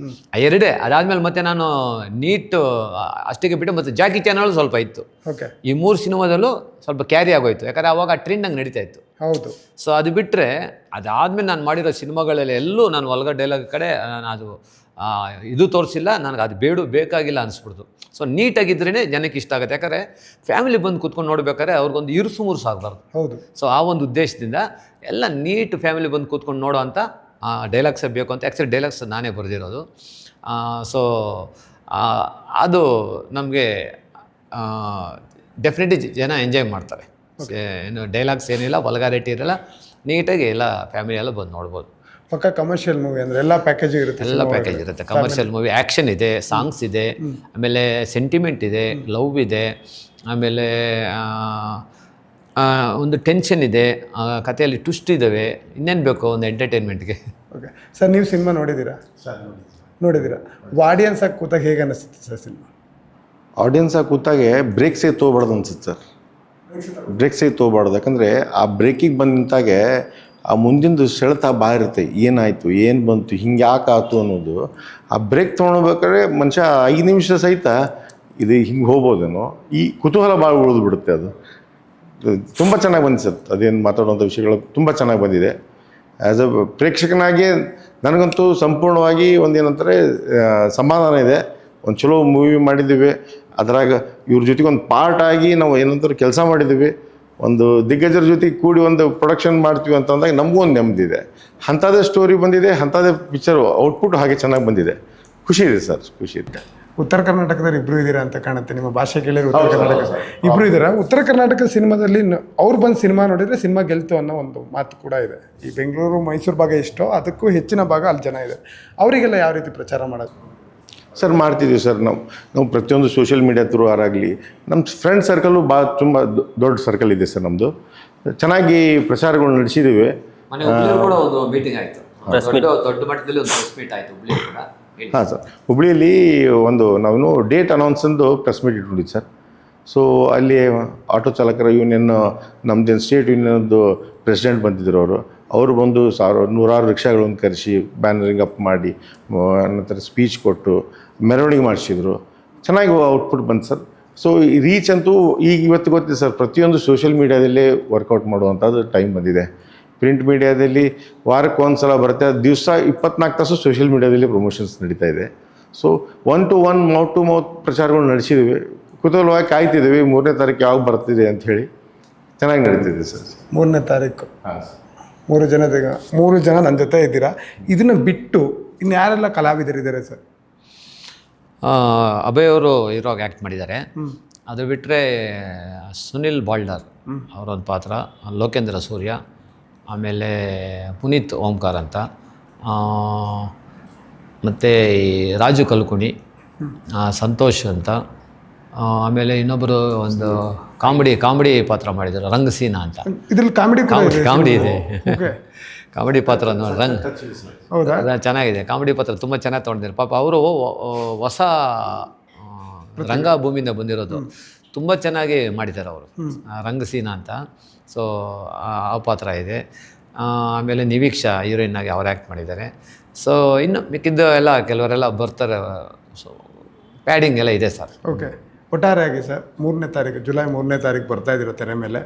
2 ಅದಾದಮೇಲೆ ಮತ್ತೆ ನಾನು ನೀಟ್ ಅಷ್ಟಿಗೆ ಬಿಟ್ಟು ಮತ್ತು ಜಾಕಿ ಚಾನಲ್ ಸ್ವಲ್ಪ ಇತ್ತು. ಓಕೆ. ಈ 3 ಸಿನಿಮಾದಲ್ಲೂ ಸ್ವಲ್ಪ ಕ್ಯಾರಿ ಆಗೋಯ್ತು, ಯಾಕಂದರೆ ಆವಾಗ ಟ್ರೆಂಡ್ ಹಂಗೆ ನಡೀತಾ ಇತ್ತು. ಹೌದು. ಸೊ ಅದು ಬಿಟ್ಟರೆ ಅದಾದಮೇಲೆ ನಾನು ಮಾಡಿರೋ ಸಿನಿಮಾಗಳೆಲ್ಲ ಎಲ್ಲೂ ನಾನು ವಲ್ಗರ್ ಡೈಲಾಗ್ ಕಡೆ ನಾನು ಅದು ಇದು ತೋರಿಸಿಲ್ಲ. ನನಗೆ ಅದು ಬೇಕಾಗಿಲ್ಲ ಅನಿಸ್ಬಿಡ್ತು. ಸೊ ನೀಟಾಗಿದ್ರೇ ಜನಕ್ಕೆ ಇಷ್ಟ ಆಗುತ್ತೆ. ಯಾಕಂದರೆ ಫ್ಯಾಮಿಲಿ ಬಂದು ಕೂತ್ಕೊಂಡು ನೋಡ್ಬೇಕಾದ್ರೆ ಅವ್ರಿಗೊಂದು ಇರುಸು ಆಗಬಾರ್ದು. ಹೌದು. ಸೊ ಆ ಒಂದು ಉದ್ದೇಶದಿಂದ ಎಲ್ಲ ನೀಟ್ ಫ್ಯಾಮಿಲಿ ಬಂದು ಕೂತ್ಕೊಂಡು ನೋಡೋ ಅಂಥ ಡೈಲಾಗ್ಸೇ ಬೇಕು ಅಂತ. ಆ್ಯಕ್ಚುಲಿ ಡೈಲಾಗ್ಸ್ ನಾನೇ ಬರೆದಿರೋದು. ಸೊ ಅದು ನಮಗೆ ಡೆಫಿನೆಟ್ಲಿ ಜನ ಎಂಜಾಯ್ ಮಾಡ್ತಾರೆ. ಏನು ಡೈಲಾಗ್ಸ್ ಏನಿಲ್ಲ, ವಲ್ಗಾರಿಟಿ ಇರಲ್ಲ, ನೀಟಾಗಿ ಎಲ್ಲ ಫ್ಯಾಮಿಲಿ ಎಲ್ಲ ಬಂದು ನೋಡ್ಬೋದು. ಪಕ್ಕ ಕಮರ್ಷಿಯಲ್ ಮೂವಿ ಅಂದರೆ ಎಲ್ಲ ಪ್ಯಾಕೇಜ್ ಇರುತ್ತೆ. ಎಲ್ಲ ಪ್ಯಾಕೇಜ್ ಇರುತ್ತೆ. ಕಮರ್ಷಿಯಲ್ ಮೂವಿ, ಆ್ಯಕ್ಷನ್ ಇದೆ, ಸಾಂಗ್ಸ್ ಇದೆ, ಆಮೇಲೆ ಸೆಂಟಿಮೆಂಟ್ ಇದೆ, ಲವ್ ಇದೆ, ಆಮೇಲೆ ಒಂದು ಟೆನ್ಷನ್ ಇದೆ, ಕಥೆಯಲ್ಲಿ ಟ್ವಿಸ್ಟ್ ಇದ್ದಾವೆ. ಇನ್ನೇನು ಬೇಕು ಒಂದು ಎಂಟರ್ಟೈನ್ಮೆಂಟ್ಗೆ. ಓಕೆ ಸರ್, ನೀವು ಸಿನಿಮಾ ನೋಡಿದ್ದೀರಾ? ನೋಡಿದ್ದೀರಾ. ಆಡಿಯನ್ಸ್ ಆಗಿ ಕೂತಾಗ ಹೇಗೆ ಅನ್ನಿಸುತ್ತೆ ಸರ್ ಸಿನಿಮಾ? ಆಡಿಯನ್ಸಾಗಿ ಕೂತಾಗೆ ಬ್ರೇಕ್ಸೇ ತೊಗೊಬಾರ್ದು ಅನ್ಸುತ್ತೆ ಸರ್. ಬ್ರೇಕ್ಸೇ ತೊಗೊಬಾರ್ದು. ಯಾಕಂದರೆ ಆ ಬ್ರೇಕಿಗೆ ಬಂದು ನಿಂತಾಗೆ ಆ ಮುಂದಿಂದು ಸೆಳೆತ ಇರುತ್ತೆ. ಏನಾಯಿತು, ಏನು ಬಂತು, ಹಿಂಗೆ ಯಾಕೆ ಆಯ್ತು ಅನ್ನೋದು. ಆ ಬ್ರೇಕ್ ತೊಗೊಳ್ಬೇಕಾದ್ರೆ ಮನುಷ್ಯ 5 ನಿಮಿಷ ಸಹಿತ ಇದು ಹಿಂಗೆ ಹೋಗ್ಬೋದೇನೋ, ಈ ಕುತೂಹಲ ಭಾಳ ಉಳಿದು ಬಿಡುತ್ತೆ. ಅದು ತುಂಬ ಚೆನ್ನಾಗಿ ಬಂದಿದೆ ಸರ್. ಅದೇನು ಮಾತಾಡುವಂಥ ವಿಷಯಗಳು ತುಂಬ ಚೆನ್ನಾಗಿ ಬಂದಿದೆ. ಆ್ಯಸ್ ಅ ಪ್ರೇಕ್ಷಕನಾಗಿ ನನಗಂತೂ ಸಂಪೂರ್ಣವಾಗಿ ಒಂದೇನಂತಾರೆ ಸಮಾಧಾನ ಇದೆ. ಒಂದು ಚಲೋ ಮೂವಿ ಮಾಡಿದ್ದೀವಿ, ಅದ್ರಾಗ ಇವ್ರ ಜೊತೆಗೆ ಒಂದು ಪಾರ್ಟ್ ಆಗಿ ನಾವು ಏನಂತಾರೆ ಕೆಲಸ ಮಾಡಿದ್ದೀವಿ. ಒಂದು ದಿಗ್ಗಜರ ಜೊತೆಗೆ ಕೂಡಿ ಒಂದು ಪ್ರೊಡಕ್ಷನ್ ಮಾಡ್ತೀವಿ ಅಂತಂದಾಗ ನಮಗೂ ಒಂದು ನೆಮ್ಮದಿ ಇದೆ. ಅಂಥದ್ದೇ ಸ್ಟೋರಿ ಬಂದಿದೆ, ಅಂಥದ್ದೇ ಪಿಕ್ಚರು ಔಟ್ಪುಟ್ ಹಾಗೆ ಚೆನ್ನಾಗಿ ಬಂದಿದೆ. ಖುಷಿ ಇದೆ ಸರ್, ಖುಷಿ ಇದೆ. ಉತ್ತರ ಕರ್ನಾಟಕದಲ್ಲಿ ಇಬ್ಬರು ಇದ್ದೀರಾ ಅಂತ ಕಾಣುತ್ತೆ. ನಿಮ್ಮ ಭಾಷೆ ಕೇಳಿದ್ರೆ ಉತ್ತರ ಕರ್ನಾಟಕ ಇಬ್ಬರು ಇದ್ದೀರಾ. ಉತ್ತರ ಕರ್ನಾಟಕ ಸಿನಿಮಾದಲ್ಲಿ ಅವ್ರು ಬಂದು ಸಿನಿಮಾ ನೋಡಿದರೆ ಸಿನಿಮಾ ಗೆಲ್ತು ಅನ್ನೋ ಒಂದು ಮಾತು ಕೂಡ ಇದೆ. ಈ ಬೆಂಗಳೂರು ಮೈಸೂರು ಭಾಗ ಎಷ್ಟೋ ಅದಕ್ಕೂ ಹೆಚ್ಚಿನ ಭಾಗ ಅಲ್ಲಿ ಜನ ಇದೆ. ಅವರಿಗೆಲ್ಲ ಯಾವ ರೀತಿ ಪ್ರಚಾರ ಮಾಡೋದು ಸರ್? ಮಾಡ್ತಿದ್ದೀವಿ ಸರ್. ನಾವು ಪ್ರತಿಯೊಂದು ಸೋಷಿಯಲ್ ಮೀಡಿಯಾ ಥ್ರೂ ಆರಾಗಲಿ, ನಮ್ಮ ಫ್ರೆಂಡ್ ಸರ್ಕಲ್ಲು ತುಂಬ ದೊಡ್ಡ ಸರ್ಕಲ್ ಇದೆ ಸರ್ ನಮ್ಮದು. ಚೆನ್ನಾಗಿ ಪ್ರಚಾರಗಳು ನಡೆಸಿದ್ದೀವಿ. ಕೂಡ ಒಂದು ಮೀಟಿಂಗ್ ಆಯಿತು, ದೊಡ್ಡ ಮಟ್ಟದಲ್ಲಿ ಒಂದು ಪ್ರೆಸ್ ಮೀಟ್ ಆಯಿತು ಹುಬ್ಳಿ ಕೂಡ. ಹಾಂ ಸರ್, ಹುಬ್ಳಿಯಲ್ಲಿ ನಾವು ಡೇಟ್ ಅನೌನ್ಸಂದು ಪ್ರೆಸ್ ಮೀಟ್ ಇಟ್ಕೊಂಡಿದ್ದು ಸರ್. ಸೊ ಅಲ್ಲಿ ಆಟೋ ಚಾಲಕರ ಯೂನಿಯನ್, ನಮ್ಮದೇನು ಸ್ಟೇಟ್ ಯೂನಿಯನ್ದು ಪ್ರೆಸಿಡೆಂಟ್ ಬಂದಿದ್ದರು. ಅವರು ಬಂದು ನೂರಾರು ರಿಕ್ಷಾಗಳನ್ನು ಕರೆಸಿ ಬ್ಯಾನರಿಂಗ್ ಅಪ್ ಮಾಡಿ ನಂತರ ಸ್ಪೀಚ್ ಕೊಟ್ಟು ಮೆರವಣಿಗೆ ಮಾಡಿಸಿದ್ರು. ಚೆನ್ನಾಗಿ ಔಟ್ಪುಟ್ ಬಂತು ಸರ್. ಸೊ ಈ ರೀಚ್ ಅಂತೂ ಇವತ್ತು ಗೊತ್ತಿದೆ ಸರ್, ಪ್ರತಿಯೊಂದು ಸೋಷಿಯಲ್ ಮೀಡಿಯಾದಲ್ಲೇ ವರ್ಕೌಟ್ ಮಾಡುವಂಥದ್ದು ಟೈಮ್ ಬಂದಿದೆ. ಪ್ರಿಂಟ್ ಮೀಡಿಯಾದಲ್ಲಿ ವಾರಕ್ಕೆ ಒಂದು ಸಲ ಬರುತ್ತೆ, ದಿವಸ 24 ತಾಸು ಸೋಷಿಯಲ್ ಮೀಡಿಯಾದಲ್ಲಿ ಪ್ರಮೋಷನ್ಸ್ ನಡೀತಾ ಇದೆ. So 1 to 1 mouth to mouth ಪ್ರಚಾರಗಳು ನಡೆಸಿದ್ದೀವಿ. ಕುತೂಹಲವಾಗಿ ಕಾಯ್ತಿದ್ದೀವಿ 3ನೇ ತಾರೀಕು ಯಾವಾಗ ಬರ್ತಿದೆ ಅಂಥೇಳಿ. ಚೆನ್ನಾಗಿ ನಡೀತಿದೆ ಸರ್. 3ನೇ ತಾರೀಕು. ಹಾಂ, 3 ಜನ ನನ್ನ ಜೊತೆ ಇದ್ದೀರಾ. ಇದನ್ನು ಬಿಟ್ಟು ಇನ್ನು ಯಾರೆಲ್ಲ ಕಲಾವಿದರಿದ್ದಾರೆ ಸರ್? ಅಭಯ್ ಅವರು ಹೀರೋಗಿ ಆ್ಯಕ್ಟ್ ಮಾಡಿದ್ದಾರೆ. ಅದು ಬಿಟ್ಟರೆ ಸುನಿಲ್ ಬಾಲ್ಡರ್ ಅವರೊಂದು ಪಾತ್ರ, ಲೋಕೇಂದ್ರ ಸೂರ್ಯ, ಆಮೇಲೆ ಪುನೀತ್ ಓಂಕಾರ ಅಂತ, ಮತ್ತು ಈ ರಾಜು ಕಲ್ಕುಣಿ, ಸಂತೋಷ್ ಅಂತ, ಆಮೇಲೆ ಇನ್ನೊಬ್ಬರು ಒಂದು ಕಾಮಿಡಿ ಪಾತ್ರ ಮಾಡಿದ್ದಾರೆ, ರಂಗಸೀನಾ ಅಂತ. ಇದ್ರಲ್ಲಿ ಕಾಮಿಡಿ ಇದೆ, ಕಾಮಿಡಿ ಪಾತ್ರ ನೋಡಿ. ಹೌದಾ? ಚೆನ್ನಾಗಿದೆ ಕಾಮಿಡಿ ಪಾತ್ರ, ತುಂಬ ಚೆನ್ನಾಗಿ ತೊಗೊಂಡಿದ್ದಾರೆ. ಪಾಪ ಅವರು ಹೊಸ ರಂಗಭೂಮಿಯಿಂದ ಬಂದಿರೋದು, ತುಂಬ ಚೆನ್ನಾಗಿ ಮಾಡಿದ್ದಾರೆ ಅವರು, ರಂಗಸೀನಾ ಅಂತ. ಸೊ ಆ ಪಾತ್ರ ಇದೆ. ಆಮೇಲೆ ನಿವೀಕ್ಷಾ ಹೀರೋಯಿನ್ ಆಗಿ ಅವ್ರು ಆ್ಯಕ್ಟ್ ಮಾಡಿದ್ದಾರೆ. ಸೊ ಇನ್ನು ಮಿಕ್ಕಿದ್ದು ಎಲ್ಲ ಕೆಲವರೆಲ್ಲ ಬರ್ತಾರೆ. ಸೊ ಪ್ಯಾಡಿಂಗ್ ಎಲ್ಲ ಇದೆ ಸರ್. ಓಕೆ, ಒಟ್ಟಾರೆಯಾಗಿ ಸರ್ 3ನೇ ತಾರೀಕು, ಜುಲೈ 3ನೇ ತಾರೀಕು ಬರ್ತಾ ಇದ್ದೀರಾ ತೆರೆ ಮೇಲೆ.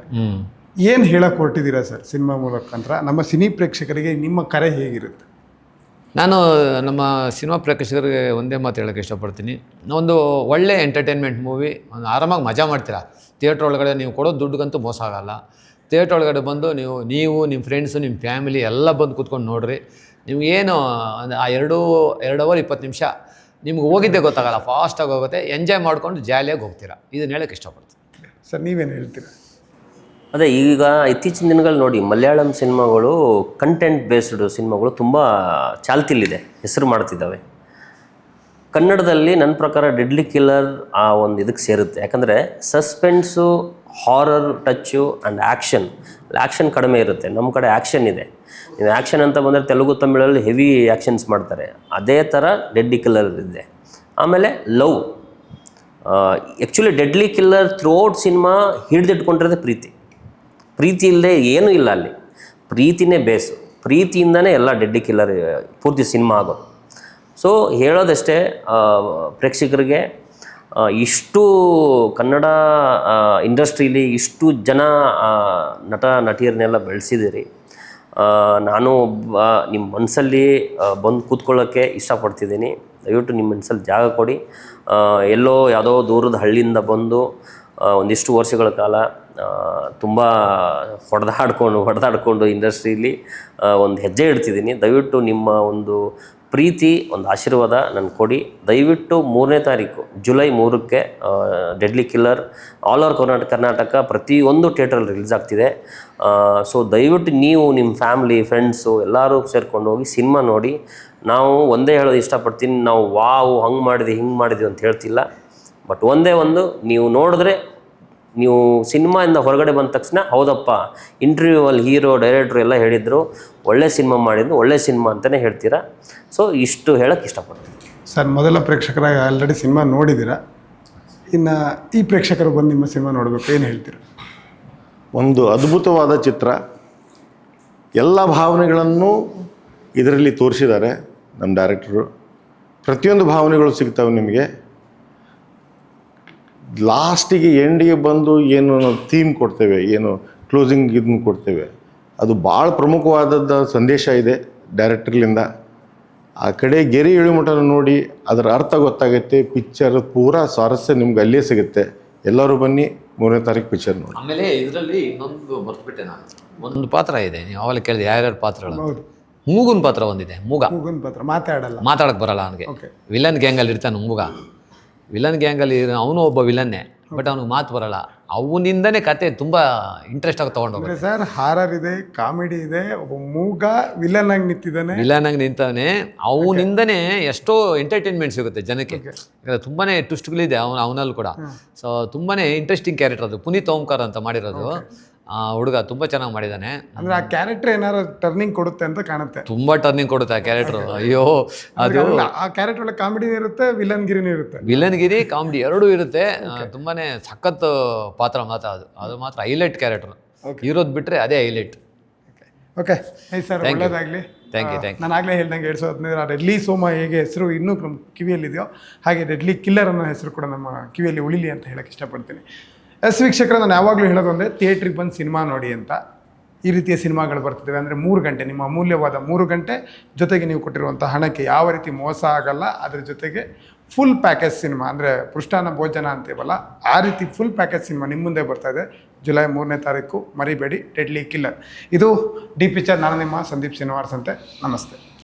ಏನು ಹೇಳಕ್ಕೆ ಹೊರಟಿದ್ದೀರಾ ಸರ್ ಸಿನಿಮಾ ಮೂಲಕಂತ್ರ? ನಮ್ಮ ಸಿನಿ ಪ್ರೇಕ್ಷಕರಿಗೆ ನಿಮ್ಮ ಕರೆ ಹೇಗಿರುತ್ತೆ? ನಾನು ನಮ್ಮ ಸಿನಿಮಾ ಪ್ರೇಕ್ಷಕರಿಗೆ ಒಂದೇ ಮಾತು ಹೇಳೋಕ್ಕೆ ಇಷ್ಟಪಡ್ತೀನಿ. ಒಂದು ಒಳ್ಳೆ ಎಂಟರ್ಟೈನ್ಮೆಂಟ್ ಮೂವಿ, ಒಂದು ಆರಾಮಾಗಿ ಮಜಾ ಮಾಡ್ತೀರಾ. ಥಿಯೇಟ್ರ್ ಒಳಗಡೆ ನೀವು ಕೊಡೋ ದುಡ್ಡುಗಂತೂ ಮೋಸ ಆಗೋಲ್ಲ. ಥಿಯೇಟ್ರ್ ಒಳಗಡೆ ಬಂದು ನೀವು ನಿಮ್ಮ ಫ್ರೆಂಡ್ಸು, ನಿಮ್ಮ ಫ್ಯಾಮಿಲಿ ಎಲ್ಲ ಬಂದು ಕೂತ್ಕೊಂಡು ನೋಡಿರಿ. ನಿಮಗೇನು ಆ 2 ಅವರ್ 20 ನಿಮಿಷ ನಿಮ್ಗೆ ಹೋಗಿದ್ದೇ ಗೊತ್ತಾಗಲ್ಲ, ಫಾಸ್ಟಾಗಿ ಹೋಗುತ್ತೆ, ಎಂಜಾಯ್ ಮಾಡ್ಕೊಂಡು ಜಾಲಿಯಾಗಿ ಹೋಗ್ತೀರಾ. ಇದನ್ನ ಹೇಳೋಕ್ಕೆ ಇಷ್ಟಪಡ್ತೀನಿ ಸರ್. ನೀವೇನು ಹೇಳ್ತೀರಾ? ಅದೇ ಈಗ ಇತ್ತೀಚಿನ ದಿನಗಳು ನೋಡಿ, ಮಲಯಾಳಂ ಸಿನಿಮಾಗಳು ಕಂಟೆಂಟ್ ಬೇಸ್ಡ್ ಸಿನಿಮಾಗಳು ತುಂಬ ಚಾಲ್ತಿಲಿದೆ, ಹೆಸರು ಮಾಡ್ತಿದ್ದಾವೆ. ಕನ್ನಡದಲ್ಲಿ ನನ್ನ ಪ್ರಕಾರ ಡೆಡ್ಲಿ ಕಿಲ್ಲರ್ ಆ ಒಂದು ಇದಕ್ಕೆ ಸೇರುತ್ತೆ. ಯಾಕಂದರೆ suspense, horror touch and action ಕಡಿಮೆ ಇರುತ್ತೆ. ನಮ್ಮ ಕಡೆ ಆ್ಯಕ್ಷನ್ ಇದೆ. ನೀವು ಆ್ಯಕ್ಷನ್ ಅಂತ ಬಂದರೆ ತೆಲುಗು ತಮಿಳಲ್ಲಿ ಹೆವಿ ಆ್ಯಕ್ಷನ್ಸ್ ಮಾಡ್ತಾರೆ. ಅದೇ ಥರ ಡೆಡ್ಲಿ ಕಿಲ್ಲರ್ ಇದೆ. ಆಮೇಲೆ love, actually deadly killer throughout cinema ಹಿಡಿದಿಟ್ಕೊಂಡಿರೋದೇ ಪ್ರೀತಿ ಇಲ್ಲದೆ ಏನೂ ಇಲ್ಲ ಅಲ್ಲಿ. ಪ್ರೀತಿನೇ ಬೇಸು, ಪ್ರೀತಿಯಿಂದನೇ ಎಲ್ಲ ಡೆಡ್ಲಿ ಕಿಲ್ಲರ್ ಪೂರ್ತಿ ಸಿನಿಮಾ ಆಗೋದು. ಸೊ ಹೇಳೋದಷ್ಟೇ, ಪ್ರೇಕ್ಷಕರಿಗೆ ಇಷ್ಟು ಕನ್ನಡ ಇಂಡಸ್ಟ್ರೀಲಿ ಇಷ್ಟು ಜನ ನಟ ನಟಿಯರನ್ನೆಲ್ಲ ಬೆಳೆಸಿದ್ದೀರಿ. ನಾನು ನಿಮ್ಮ ಮನಸ್ಸಲ್ಲಿ ಬಂದು ಕೂತ್ಕೊಳ್ಳೋಕ್ಕೆ ಇಷ್ಟಪಡ್ತಿದ್ದೀನಿ. ದಯವಿಟ್ಟು ನಿಮ್ಮ ಮನಸ್ಸಲ್ಲಿ ಜಾಗ ಕೊಡಿ. ಎಲ್ಲೋ ಯಾವುದೋ ದೂರದ ಹಳ್ಳಿಯಿಂದ ಬಂದು ಒಂದಿಷ್ಟು ವರ್ಷಗಳ ಕಾಲ ತುಂಬ ಹೊಡೆದಾಡ್ಕೊಂಡು ಇಂಡಸ್ಟ್ರೀಲಿ ಒಂದು ಹೆಜ್ಜೆ ಇಡ್ತಿದ್ದೀನಿ. ದಯವಿಟ್ಟು ನಿಮ್ಮ ಒಂದು ಪ್ರೀತಿ, ಒಂದು ಆಶೀರ್ವಾದ ನನಗೆ ಕೊಡಿ. ದಯವಿಟ್ಟು 3ನೇ ತಾರೀಕು ಜುಲೈ 3ಕ್ಕೆ deadly killer all over Karnataka ಪ್ರತಿಯೊಂದು ಥಿಯೇಟ್ರಲ್ಲಿ ರಿಲೀಸ್ ಆಗ್ತಿದೆ. ಸೊ ದಯವಿಟ್ಟು ನೀವು ನಿಮ್ಮ ಫ್ಯಾಮ್ಲಿ ಫ್ರೆಂಡ್ಸು ಎಲ್ಲರೂ ಸೇರ್ಕೊಂಡು ಹೋಗಿ ಸಿನಿಮಾ ನೋಡಿ. ನಾವು ಒಂದೇ ಹೇಳೋದು ಇಷ್ಟಪಡ್ತೀನಿ, ನಾವು ವಾವ್ ಹಂಗೆ ಮಾಡಿದ್ವಿ ಹಿಂಗೆ ಮಾಡಿದ್ವಿ ಅಂತ ಹೇಳ್ತಿಲ್ಲ. ಬಟ್ ಒಂದೇ ಒಂದು, ನೀವು ನೋಡಿದ್ರೆ ನೀವು ಸಿನಿಮಾಯಿಂದ ಹೊರಗಡೆ ಬಂದ ತಕ್ಷಣ ಹೌದಪ್ಪ, ಇಂಟರ್ವ್ಯೂವಲ್ಲಿ ಹೀರೋ ಡೈರೆಕ್ಟ್ರು ಎಲ್ಲ ಹೇಳಿದರು ಒಳ್ಳೆ ಸಿನಿಮಾ ಮಾಡಿದ್ರು, ಒಳ್ಳೆ ಸಿನಿಮಾ ಅಂತಲೇ ಹೇಳ್ತೀರಾ. ಸೊ ಇಷ್ಟು ಹೇಳೋಕ್ಕೆ ಇಷ್ಟಪಡ್ತೀನಿ. ಸರ್, ಮೊದಲ ಪ್ರೇಕ್ಷಕರಾಗಿ ಆಲ್ರೆಡಿ ಸಿನಿಮಾ ನೋಡಿದ್ದೀರಾ, ಇನ್ನು ಈ ಪ್ರೇಕ್ಷಕರು ಬಂದು ನಿಮ್ಮ ಸಿನಿಮಾ ನೋಡಬೇಕು, ಏನು ಹೇಳ್ತೀರಾ? ಒಂದು ಅದ್ಭುತವಾದ ಚಿತ್ರ, ಎಲ್ಲ ಭಾವನೆಗಳನ್ನು ಇದರಲ್ಲಿ ತೋರಿಸಿದ್ದಾರೆ ನಮ್ಮ ಡೈರೆಕ್ಟರು. ಪ್ರತಿಯೊಂದು ಭಾವನೆಗಳು ಸಿಗ್ತವೆ ನಿಮಗೆ. ಲಾಸ್ಟಿಗೆ ಎಂಡಿಗೆ ಬಂದು ಏನು ನಾವು ಥೀಮ್ ಕೊಡ್ತೇವೆ, ಏನು ಕ್ಲೋಸಿಂಗ್ ಇದನ್ನು ಕೊಡ್ತೇವೆ, ಅದು ಭಾಳ ಪ್ರಮುಖವಾದದ್ದು ಸಂದೇಶ ಇದೆ ಡೈರೆಕ್ಟರ್ಲಿಂದ. ಆ ಕಡೆ ಗೆರೆ ಇಳಿಮಠನ ನೋಡಿ ಅದರ ಅರ್ಥ ಗೊತ್ತಾಗುತ್ತೆ. ಪಿಕ್ಚರ್ ಪೂರಾ ಸ್ವಾರಸ್ಯ ನಿಮ್ಗೆ ಅಲ್ಲೇ ಸಿಗುತ್ತೆ. ಎಲ್ಲರೂ ಬನ್ನಿ 3ನೇ ತಾರೀಕು ಪಿಕ್ಚರ್ ನೋಡಿ. ಆಮೇಲೆ ಇದರಲ್ಲಿ ಇನ್ನೊಂದು ಮರ್ತುಬಿಟ್ಟೆ ನಾನು, ಒಂದು ಪಾತ್ರ ಇದೆ, ನೀವು ಅವಾಗ ಕೇಳಿದೆ ಯಾರ್ಯಾರು ಪಾತ್ರಗಳು. ಹೌದು, ಮೂಗುನ್ ಪಾತ್ರ ಒಂದಿದೆ. ಮೂಗನ್ ಪಾತ್ರ ಮಾತಾಡಲ್ಲ, ಮಾತಾಡಕ್ಕೆ ಬರಲ್ಲ ಅವನಿಗೆ. ಓಕೆ. ವಿಲನ್ ಗ್ಯಾಂಗಲ್ಲಿ ಇರ್ತಾನೆ ಮೂಗ. ವಿಲನ್ ಗ್ಯಾಂಗಲ್ಲಿ ಅವನು ಒಬ್ಬ ವಿಲನ್ನೇ, ಬಟ್ ಅವನಿಗೆ ಮಾತು ಬರಲ್ಲ. ಅವನಿಂದನೇ ಕತೆ ತುಂಬ ಇಂಟ್ರೆಸ್ಟ್ ಆಗಿ ತೊಗೊಂಡೋಗ. ಸರ್, ಹಾರರ್ ಇದೆ, ಕಾಮಿಡಿ ಇದೆ, ಒಬ್ಬ ಮೂಗ ವಿಲನ್ ಆಗಿ ನಿಂತಿದ್ದಾನೆ, ವಿಲನ್ ಆಗಿ ನಿಂತವನೇ. ಅವನಿಂದನೇ ಎಷ್ಟೋ ಎಂಟರ್ಟೈನ್ಮೆಂಟ್ ಸಿಗುತ್ತೆ ಜನಕ್ಕೆ. ಯಾಕಂದರೆ ತುಂಬಾ ಟ್ವಿಸ್ಟ್ಗಳಿದೆ ಅವನಲ್ಲಿ ಕೂಡ. ಸೊ ತುಂಬಾ ಇಂಟ್ರೆಸ್ಟಿಂಗ್ ಕ್ಯಾರೆಕ್ಟರ್ ಅದು. ಪುನೀತ್ ಓಂಕಾರ್ ಅಂತ ಮಾಡಿರೋದು ಆ ಹುಡುಗ ತುಂಬ ಚೆನ್ನಾಗಿ ಮಾಡಿದ್ದಾನೆ. ಅಂದ್ರೆ ಆ ಕ್ಯಾರೆಕ್ಟರ್ ಏನಾರು ಟರ್ನಿಂಗ್ ಕೊಡುತ್ತೆ ಅಂತ ಕಾಣುತ್ತೆ. ತುಂಬ ಟರ್ನಿಂಗ್ ಕೊಡುತ್ತೆ ಆ ಕ್ಯಾರೆಕ್ಟ್ರು. ಅಯ್ಯೋ, ಅದು ಆ ಕ್ಯಾರೆಕ್ಟರ್ ಒಳಗೆ ಕಾಮಿಡಿ ಇರುತ್ತೆ, ವಿಲನ್ಗಿರಿನೂ ಇರುತ್ತೆ. ವಿಲನ್ಗಿರಿ ಕಾಮಿಡಿ ಎರಡೂ ಇರುತ್ತೆ. ತುಂಬಾ ಸಖತ್ ಪಾತ್ರ ಮಾತ್ರ ಅದು ಮಾತ್ರ ಹೈಲೈಟ್ ಕ್ಯಾರೆಕ್ಟರ್. ಇರೋದು ಬಿಟ್ಟರೆ ಅದೇ ಹೈಲೈಟ್. ಓಕೆ ಸರ್, ಒಳ್ಳೇದಾಗಲಿ. Thank you. ನಾನು ಆಗಲೇ ಹೇಳ್ದಂಗೆ 2015 ಡೆಡ್ಲಿ ಸೋಮ ಹೇಗೆ ಹೆಸರು ಇನ್ನೂ ನಮ್ಮ ಕಿವಿಯಲ್ಲಿದೆಯೋ ಹಾಗೆ ಡೆಡ್ಲಿ ಕಿಲ್ಲರ್ ಅನ್ನೋ ಹೆಸರು ಕೂಡ ನಮ್ಮ ಕಿವಿಯಲ್ಲಿ ಉಳಿಲಿ ಅಂತ ಹೇಳಕ್ಕೆ ಇಷ್ಟಪಡ್ತೀನಿ. ವೀಕ್ಷಕರ, ನಾನು ಯಾವಾಗಲೂ ಹೇಳೋದು ಒಂದೇ, ಥಿಯೇಟ್ರಿಗೆ ಬಂದು ಸಿನಿಮಾ ನೋಡಿ ಅಂತ. ಈ ರೀತಿಯ ಸಿನಿಮಾಗಳು ಬರ್ತಿದ್ದಾವೆ ಅಂದರೆ 3 ಗಂಟೆ, ನಿಮ್ಮ ಅಮೂಲ್ಯವಾದ 3 ಗಂಟೆ ಜೊತೆಗೆ ನೀವು ಕೊಟ್ಟಿರುವಂಥ ಹಣಕ್ಕೆ ಯಾವ ರೀತಿ ಮೋಸ ಆಗಲ್ಲ. ಅದ್ರ ಜೊತೆಗೆ ಫುಲ್ ಪ್ಯಾಕೇಜ್ ಸಿನಿಮಾ, ಅಂದರೆ ಪೃಷ್ಟಾನ್ನ ಭೋಜನ ಅಂತೀವಲ್ಲ, ಆ ರೀತಿ ಫುಲ್ ಪ್ಯಾಕೇಜ್ ಸಿನಿಮಾ ನಿಮ್ಮ ಮುಂದೆ ಬರ್ತಾ ಇದೆ ಜುಲೈ 3ನೇ ತಾರೀಕು. ಮರಿಬೇಡಿ, ಡೆಡ್ಲಿ ಕಿಲ್ಲರ್. ಇದು ಡಿ ಪಿಕ್ಚರ್. ನಾನು ನಿಮ್ಮ ಸಂದೀಪ್ ಶ್ರೀನಿವಾಸ್ ಅಂತೆ. ನಮಸ್ತೆ.